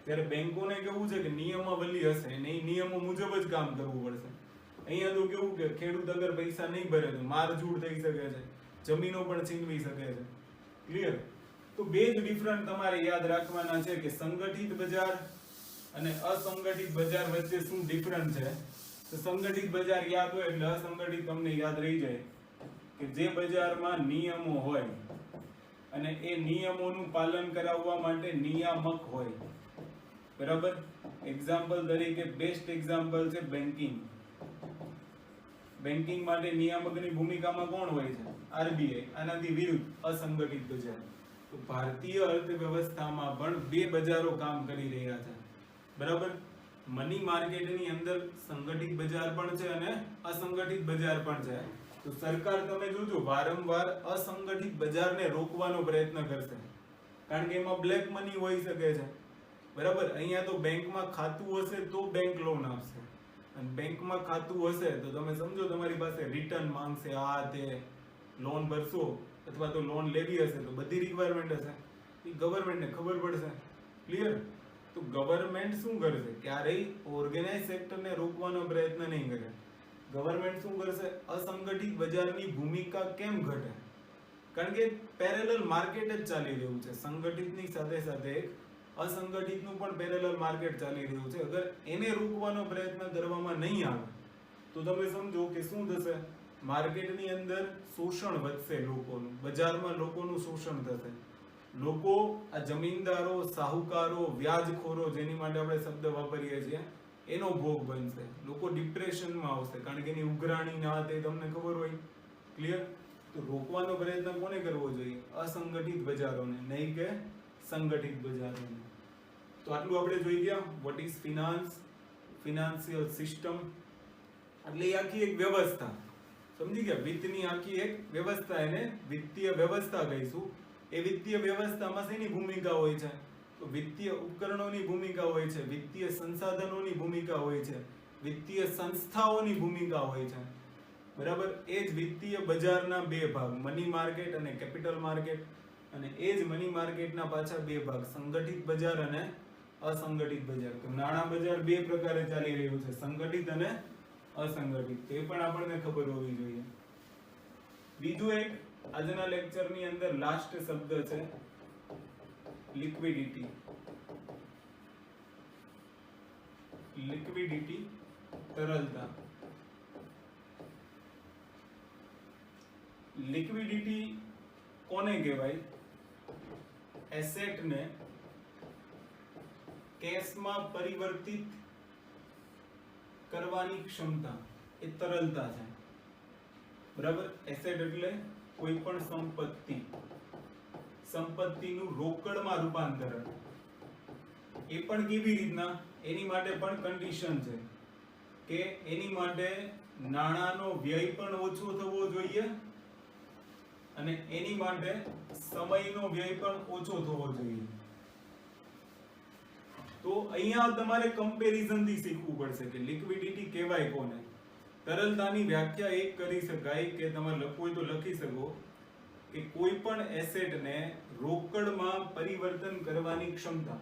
ત્યારે બેંકોને કેવું છે કે નિયમાવલી હશે અને એ નિયમો મુજબ જ કામ કરવું પડશે. અહીંયા તો કેવું કે ખેડૂત અગર પૈસા નહીં ભરે તો મારઝૂડ થઈ શકે છે, જમીનો પણ છીનવી શકે છે. ક્લિયર? તો બે જ ડિફરન્ટ તમારે યાદ રાખવાના છે કે સંગઠિત બજાર અને અસંગઠિત બજાર વચ્ચે શું ડિફરન્સ છે. તો સંગઠિત બજાર યાદ હોય એટલે અસંગઠિત તમને યાદ રહી જાય કે જે બજારમાં નિયમો હોય અને એ નિયમોનું પાલન કરાવવા માટે નિયામક હોય, બરાબર. એક્ઝામ્પલ તરીકે બેસ્ટ એક્ઝામ્પલ છે બેન્કિંગ. બેન્કિંગ માટે નિયામકની ભૂમિકામાં કોણ હોય છે? આરબીઆઈ. આનાથી વિરુદ્ધ અસંગઠિત બજાર. તો ભારતીય અર્થવ્યવસ્થામાં પણ બે બજારો કામ કરી રહ્યા છે, બરાબર. મની માર્કેટની અંદર સંગઠિત બજાર પણ છે અને અસંગઠિત બજાર પણ છે. તો સરકાર, તમે જોજો, વારંવાર અસંગઠિત બજારને રોકવાનો પ્રયત્ન કરશે, કારણ કે એમાં બ્લેક મની હોઈ શકે છે, બરાબર. અહીંયા તો બેંકમાં ખાતું હશે તો બેંક લોન આપશે, અને બેંકમાં ખાતું હશે તો તમે સમજો તમારી પાસે રિટર્ન માંગશે, આ તે લોન ભરશો અથવા તો લોન લેવી હશે તો બધી રિક્વાયરમેન્ટ હશે, એ ગવર્મેન્ટને ખબર પડશે. ક્લિયર? તો ગવર્મેન્ટ શું કરશે? ક્યારેય ઓર્ગેનાઇઝ સેક્ટરને રોકવાનો પ્રયત્ન નહીં કરે. ગવર્મેન્ટ શું કરશે? અસંગઠિત બજારની ભૂમિકા કેમ ઘટે? કારણ કે પેરેલલ માર્કેટ જ ચાલી રહ્યું છે. સંગઠિતની સાથે સાથે એક અસંગઠિતનું પણ પેરેલલ માર્કેટ ચાલી રહ્યું છે. અગર એને રોકવાનો પ્રયત્ન કરવામાં નહીં આવે તો તમે સમજો કે શું થશે? માર્કેટની અંદર શોષણ વધશે લોકોનું, બજારમાં લોકોનું શોષણ થશે. લોકો, આ જમીનદારો, સાહુકારો, વ્યાજખોરો, જેની માટે આપણે શબ્દ વાપરીએ છીએ, એનો ભોગ બનશે. લોકો ડિપ્રેશનમાં આવશે, કારણ કે એની ઉઘરાણી ના તે તમને ખબર હોય. ક્લિયર? તો રોકવાનો પ્રયત્ન કોને કરવો જોઈએ? અસંગઠિત બજારોને, નહીં કે સંગઠિત બજારોને. તો આટલું આપણે જોઈ ગયા. What is finance, financial system એટલે એ આખી એક વ્યવસ્થા, સમજી ગયા? વિત્તની આખી એક વ્યવસ્થા, એને વિત્તીય વ્યવસ્થા કહીશું. એ વિત્તીય વ્યવસ્થામાં શેની ભૂમિકા હોય છે? તો વિત્તીય ઉપકરણોની ભૂમિકા હોય છે, વિત્તીય સંસાધનોની ભૂમિકા હોય છે, વિત્તીય સંસ્થાઓની ભૂમિકા હોય છે, બરાબર. એ જ વિત્તીય બજારના બે ભાગ, મની માર્કેટ અને કેપિટલ માર્કેટ. અને એ જ મની માર્કેટના પાછા બે ભાગ, સંગઠિત બજાર અને અસંગઠિત બજાર. તો નાણાં બજાર બે પ્રકારે ચાલી રહ્યું છે, સંગઠિત અને અસંગઠિત. તે પણ આપણને ખબર હોવી જોઈએ. બીજું એક આજના લેક્ચરની અંદર લાસ્ટ શબ્દ છે લિક્વિડિટી. લિક્વિડિટી તરલતા. લિક્વિડિટી કોને કહેવાય? એસેટ ને કેશમાં પરિવર્તિત કરવાની ક્ષમતા, એ તરલતા છે. બરાબર. એસેટ એટલે કોઈ પણ સંપત્તિ, સંપત્તિનું રોકડમાં રૂપાંતરણ. એ પણ કેવી રીતના? એની માટે પણ કન્ડિશન છે કે એની માટે નાણાંનો વ્યય પણ ઓછો થવો જોઈએ અને એની માટે સમયનો વ્યય પણ ઓછો થવો જોઈએ. તો અહીંયા તમારે કમ્પેરિઝન થી શીખવું પડશે કે લિક્વિડિટી કહેવાય કોને. તરલતાની વ્યાખ્યા એક કરી શકાય કે તમારે લખવું હોય તો લખી શકો કે કોઈ પણ એસેટને રોકડમાં પરિવર્તન કરવાની ક્ષમતા.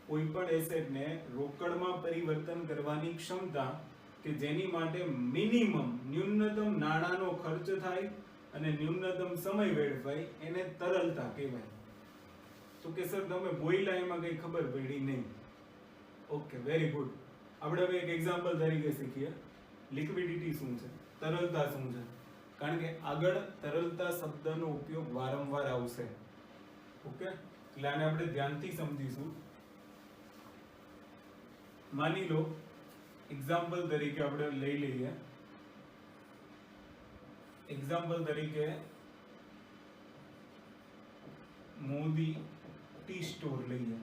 કોઈ પણ એસેટને રોકડમાં પરિવર્તન કરવાની ક્ષમતા કે જેની માટે મિનિમમ ન્યૂનતમ નાણાંનો ખર્ચ થાય અને ન્યૂનતમ સમય વેડફાય, એને તરલતા કહેવાય. તો કે સર તમે બોયલા એમાં કઈ ખબર પડી નહીં. Okay, very good. આપણે હવે એક એક્ઝામ્પલ તરીકે શીખીએ લિક્વિડિટી શું છે, તરલતા શું છે. કારણ કે આગળ તરલતા શબ્દનો ઉપયોગ વારંવાર આવશે. ઓકે, એટલે આને આપણે ધ્યાનથી સમજીશું. માની લો એક્ઝામ્પલ તરીકે આપણે લઈ લઈએ, એક્ઝામ્પલ તરીકે મોદી ટી સ્ટોર લઈએ.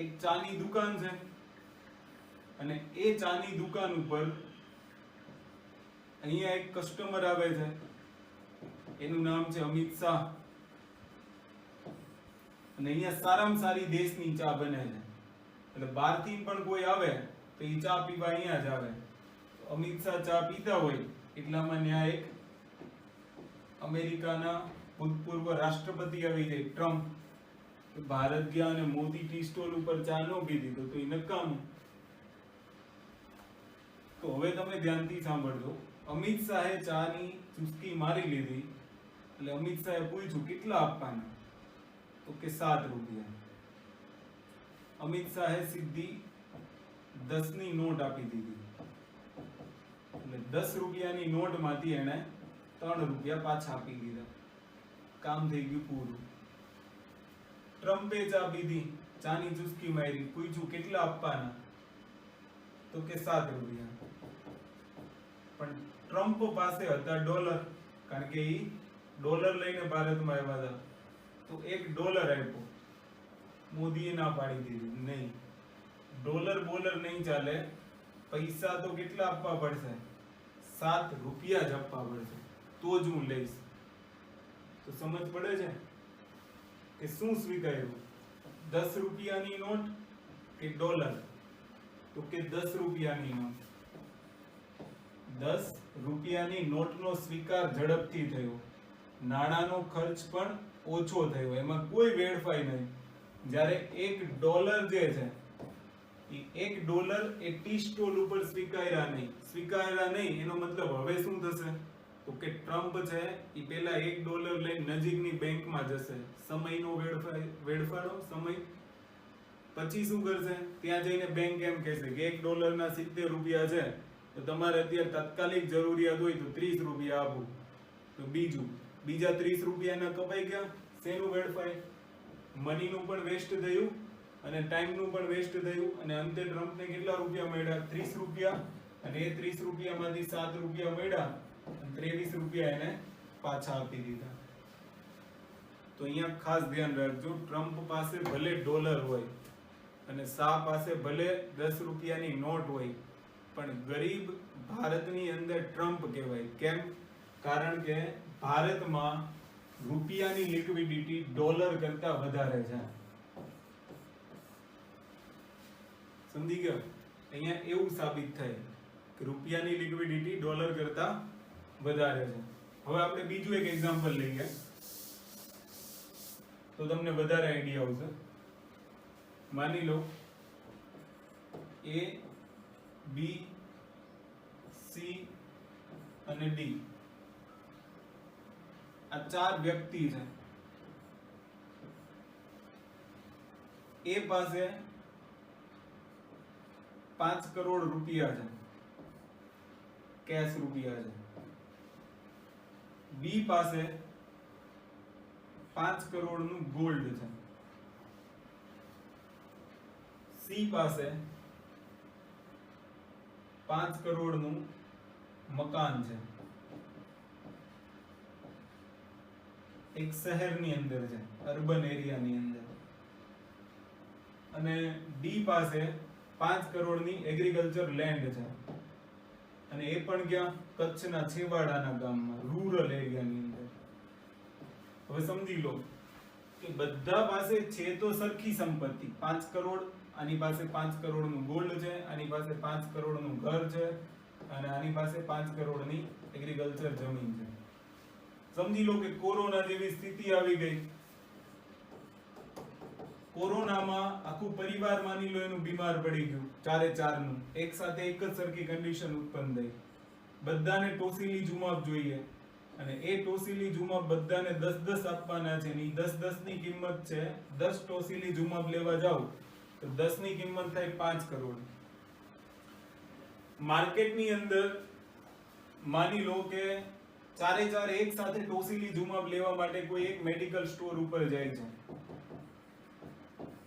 એક ચાની દુકાન છે અને એ ચાની દુકાન ઉપર અહીંયા એક કસ્ટમર આવે છે, એનું નામ છે અમિત શાહ, અને અહીંયા સારામાં સારી દેશની ચા બને છે. એટલે બહારથી પણ કોઈ આવે તો એ ચા પીવા અહીંયા જ આવે. અમિત શાહ ચા પીતા હોય એટલામાં ત્યાં એક અમેરિકાના ભૂતપૂર્વ રાષ્ટ્રપતિ આવી જાય, ટ્રમ્પ. ભારત ગયા અને મોદી ટી સ્ટોલ ઉપર ચા ન પીધી તો એ નકામું. તો હવે તમે ધ્યાનથી સાંભળજો. અમિત શાહે ચાની ચુસ્કી મારી લીધી એટલે અમિત શાહે પૂછ્યું કેટલા આપવાના? તો કે 7 રૂપિયા. અમિત શાહે સીધી 10 ની નોટ આપી દીધી. એટલે 10 રૂપિયાની નોટમાંથી એને 3 રૂપિયા પાછા આપી દીધા. કામ થઈ ગયું પૂરું. ટ્રમ્પે ચા પીધી, ચાની ચુસ્કી મારી, પૂછ્યું કેટલા આપવાના? તો કે 7 રૂપિયા. પણ ટ્રમ્પ પાસે હતા ડોલર, કારણ કે એ ડોલર લઈને ભારતમાં આવ્યા હતા. તો $1 આપ્યો. મોદીએ ના પાડી દીધી, નહીં, ડોલર બોલર નહીં ચાલે, પૈસા તો કેટલા આપવા પડશે? 7 રૂપિયા જ આપવા પડશે, તો જ હું લઈશ. તો સમજ પડે છે કે શું સ્વીકાર્યું? 10 રૂપિયાની નોટ કે ડોલર? તો કે 10 રૂપિયાની નોટ. 10 રૂપિયાની નોટનો સ્વીકાર ઝડપથી થયો, નાણાંનો ખર્ચ પણ ઓછો થયો, એમાં કોઈ વેડફાઈ નહીં. જ્યારે $1 જે છે એ $1 એ ટી સ્ટોલ ઉપર સ્વીકાર્યા નહીં. એનો મતલબ હવે શું થશે? તો કે ટ્રમ્પ છે એ પેલા $1 લઈને નજીકની બેંકમાં જશે, સમયનો વેડફાડો સમય. પછી શું કરશે? ત્યાં જઈને બેંક એમ કહેશે કે $1 ના 70 રૂપિયા છે, તો તમારે અત્યારે તાત્કાલિક જરૂરિયાત હોય તો 30 રૂપિયા આપો. તો બીજા 30 રૂપિયાના કપાઈ ગયા. શેનું વેડફાય? મનીનું પણ વેસ્ટ થયું અને ટાઈમનું પણ વેસ્ટ થયું. અને અંતે ટ્રમ્પને કેટલા રૂપિયા મળ્યા? 30 રૂપિયા. અને એ 30 રૂપિયામાંથી 7 રૂપિયા મળ્યા, 23 રૂપિયા એને પાછા આપી દીધા. તો અહીંયા ખાસ ધ્યાન રાખજો, ટ્રમ્પ પાસે ભલે ડોલર હોય અને શાહ પાસે ભલે 10 રૂપિયાની નોટ હોય, પણ ગરીબ ભારતની અંદર ટ્રમ્પ કહેવાય. કેમ? કારણ કે ભારતમાં રૂપિયાની લિક્વિડિટી ડોલર કરતા વધારે છે. સમજી ગયો? અહીંયા એવું સાબિત થાય કે રૂપિયાની લિક્વિડિટી ડોલર કરતા વધારે છે. હવે આપણે બીજું એક એક્ઝામ્પલ લઈએ તો તમને વધારે આઈડિયા આવશે. માની લો એ બી, સી અને ડી, આ 4 વ્યક્તિ છે. એ પાસે 5 કરોડ રૂપિયા છે, કેશ રૂપિયા છે. બી પાસે 5 કરોડ નું ગોલ્ડ છે. સી પાસે 5 કરોડ નું મકાન છે, એક શહેરની અંદર છે, અર્બન એરિયાની અંદર. અને ડી પાસે 5 કરોડની એગ્રીકલ્ચર લેન્ડ છે, અને એ પણ ક્યાં? કચ્છના છેવાડાના ગામમાં, રૂરલ એરિયાની અંદર. હવે સમજી લો કે બધા પાસે છે તો સરખી સંપત્તિ, 5 કરોડ, આની પાસે 5 કરોડનું ગોલ્ડ છે, આની પાસે 5 કરોડનું ઘર છે, અને આની પાસે 5 કરોડની એગ્રીકલ્ચર જમીન છે. સમજી લો કે કોરોના જેવી સ્થિતિ આવી ગઈ. કોરોનામાં આખું પરિવાર માની લો એનું બીમાર પડી ગયું, 4 નું એક સાથે એક જ સરખી કન્ડિશન ઉત્પન્ન થઈ. બધાને ટોસીલી જુમાબ જોઈએ, અને એ ટોસીલી જુમાબ બધાને 10 આપવાના છે. ની 10 ની કિંમત છે, 10 ટોસીલી જુમાબ લેવા જાવ તો 10 ની કિંમત થાય 5 કરોડ. માર્કેટની અંદર માની લો કે 4 એક સાથે ટોસીલી જુમાબ લેવા માટે કોઈ એક મેડિકલ સ્ટોર ઉપર જાય છે.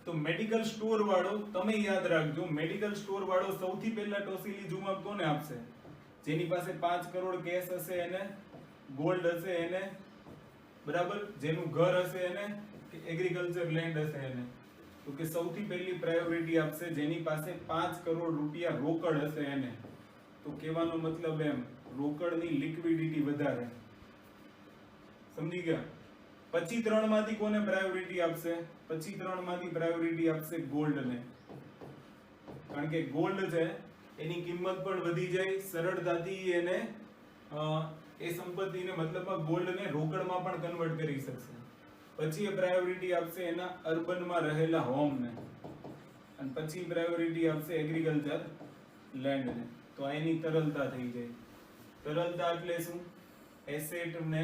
તો મેડિકલ સ્ટોર વાળો, તમે યાદ રાખજો, મેડિકલ સ્ટોર વાળો સૌથી પહેલા ટોસીલી જુમાબ કોને આપશે? જેની પાસે 5 કરોડ કેશ હશે એને, ગોલ્ડ હશે એને, બરાબર, જેનું ઘર હશે એને, કે એગ્રીકલ્ચર લેન્ડ હશે એને. તો કે સૌથી પહેલી પ્રાયોરિટી આપશે જેની પાસે 5 કરોડ રૂપિયા રોકડ હશે એને. તો કહેવાનો મતલબ એમ, રોકડની લિક્વિડિટી વધારે. સમજી ગયા? પછી 3 માંથી કોને પ્રાયોરિટી આપશે? પછી 3 માંથી પ્રાયોરિટી આપશે ગોલ્ડને. કારણ કે ગોલ્ડ છે એની કિંમત પણ વધી જાય, સરળતાથી એને એ સંપત્તિને, મતલબમાં ગોલ્ડને રોકડમાં પણ કન્વર્ટ કરી શકશે. પછી એ પ્રાયોરિટી આપશે એના અર્બનમાં રહેલા હોમને, અને પછી પ્રાયોરિટી આપશે એગ્રીકલ્ચર લેન્ડને. તો એની તરલતા થઈ જાય. તરલતા એટલે શું? એસેટને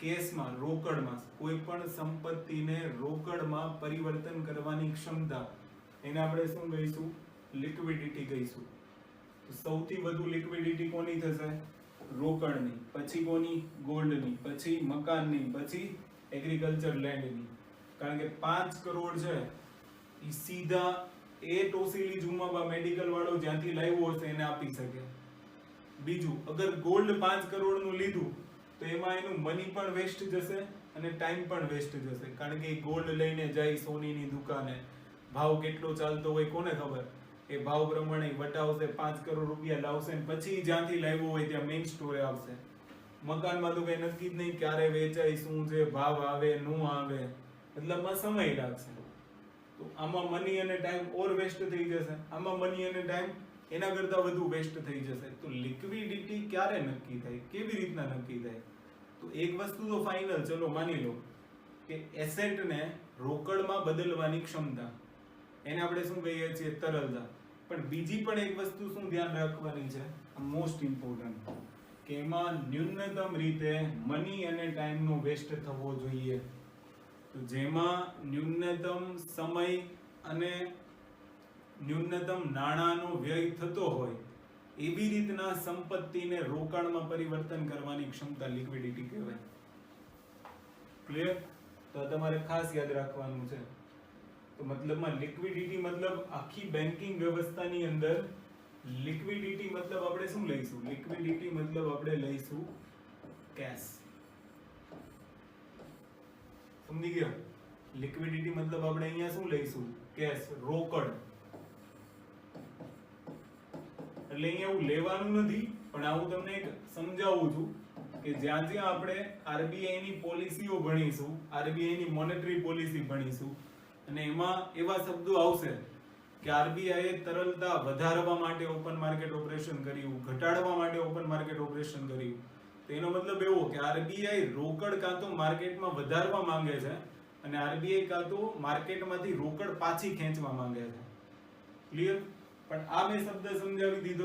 કેશમાં, રોકડમાં, કોઈ પણ સંપત્તિને રોકડમાં પરિવર્તન કરવાની ક્ષમતા, એને આપણે શું કહીશું? લિક્વિડિટી કહીશું. તો સૌથી વધુ લિક્વિડિટી કોની થશે? રોકડની. પછી કોની? ગોલ્ડની. પછી મકાનની. પછી એગ્રીકલ્ચર લેન્ડની. કારણ કે 5 કરોડ છે એ સીધા એ ટોસીલી જુમાબા મેડિકલ વાળો જ્યાંથી લાવ્યો હશે એને આપી શકે. બીજું, અગર ગોલ્ડ 5 કરોડનું લીધું તો એમાં એનું મની પણ વેસ્ટ જશે અને ટાઈમ પણ વેસ્ટ જશે. કારણ કે ગોલ્ડ લઈને જાય સોનીની દુકાને, ભાવ કેટલો ચાલતો હોય કોને ખબર? એ ભાવ પ્રમાણે વટાવશે, 5 કરોડ રૂપિયા લાવશે, અને પછી જ્યાંથી લાવ્યો હોય ત્યાં મેઇન સ્ટોરે આવશે. મકાનમાં તો કઈ નક્કી જ નહીં ક્યારે વેચાય, શું છે, ભાવ આવે નો આવે, મતલબમાં સમય લાગશે. તો આમાં મની અને ટાઈમ ઓર વેસ્ટ થઈ જશે. આમાં મની અને ટાઈમ એના કરતા વધુ વેસ્ટ થઈ જશે. તો લિક્વિડિટી ક્યારે નક્કી થાય? કેવી રીતના નક્કી થાય? તો એક વસ્તુ તો ફાઇનલ, ચલો માની લો કે એસેટને રોકડમાં બદલવાની ક્ષમતા, એને આપણે શું કહીએ છીએ? તરલતા. પણ બીજી પણ એક વસ્તુ શું ધ્યાન રાખવાની છે? મોસ્ટ ઇમ્પોર્ટન્ટ, કે એમાં ન્યૂનતમ રીતે મની અને ટાઈમનો વેસ્ટ થવો જોઈએ. તો જેમાં ન્યૂનતમ સમય અને ન્યૂનતમ નાણાંનો વ્યય થતો હોય એવી રીતના સંપત્તિને રોકાણમાં પરિવર્તન કરવાની ક્ષમતા લિક્વિડિટી કહેવાય. ક્લિયર? તો તમારે ખાસ યાદ રાખવાનું છે. તો મતલબમાં લિક્વિડિટી મતલબ આખી બેન્કિંગ વ્યવસ્થાની અંદર લિક્વિડિટી મતલબ આપણે શું લઈશું? લિક્વિડિટી મતલબ આપણે લઈશું કેશ. સમજી ગયા? લિક્વિડિટી મતલબ આપણે અહીંયા શું લઈશું? કેશ, રોકડ. એટલે અહીંયા એવું લેવાનું નથી, પણ આ હું તમને એક સમજાવું છું કે જ્યાં જ્યાં આપણે આરબીઆઈ ની પોલિસીઓ ભણીશું, આરબીઆઈ ની મોનેટરી પોલિસી ભણીશું, અને એમાં એવા શબ્દો આવશે કે આરબીઆઈ એ તરલતા વધારવા માટે ઓપન માર્કેટ ઓપરેશન કર્યું, ઘટાડવા માટે ઓપન માર્કેટ ઓપરેશન કર્યું. તો એનો મતલબ એવો કે આરબીઆઈ રોકડ કાં તો માર્કેટમાં વધારવા માંગે છે, અને આરબીઆઈ કાં તો માર્કેટમાંથી રોકડ પાછી ખેંચવા માંગે છે. ક્લિયર? પણ આ મેં શબ્દ સમજાવી દીધો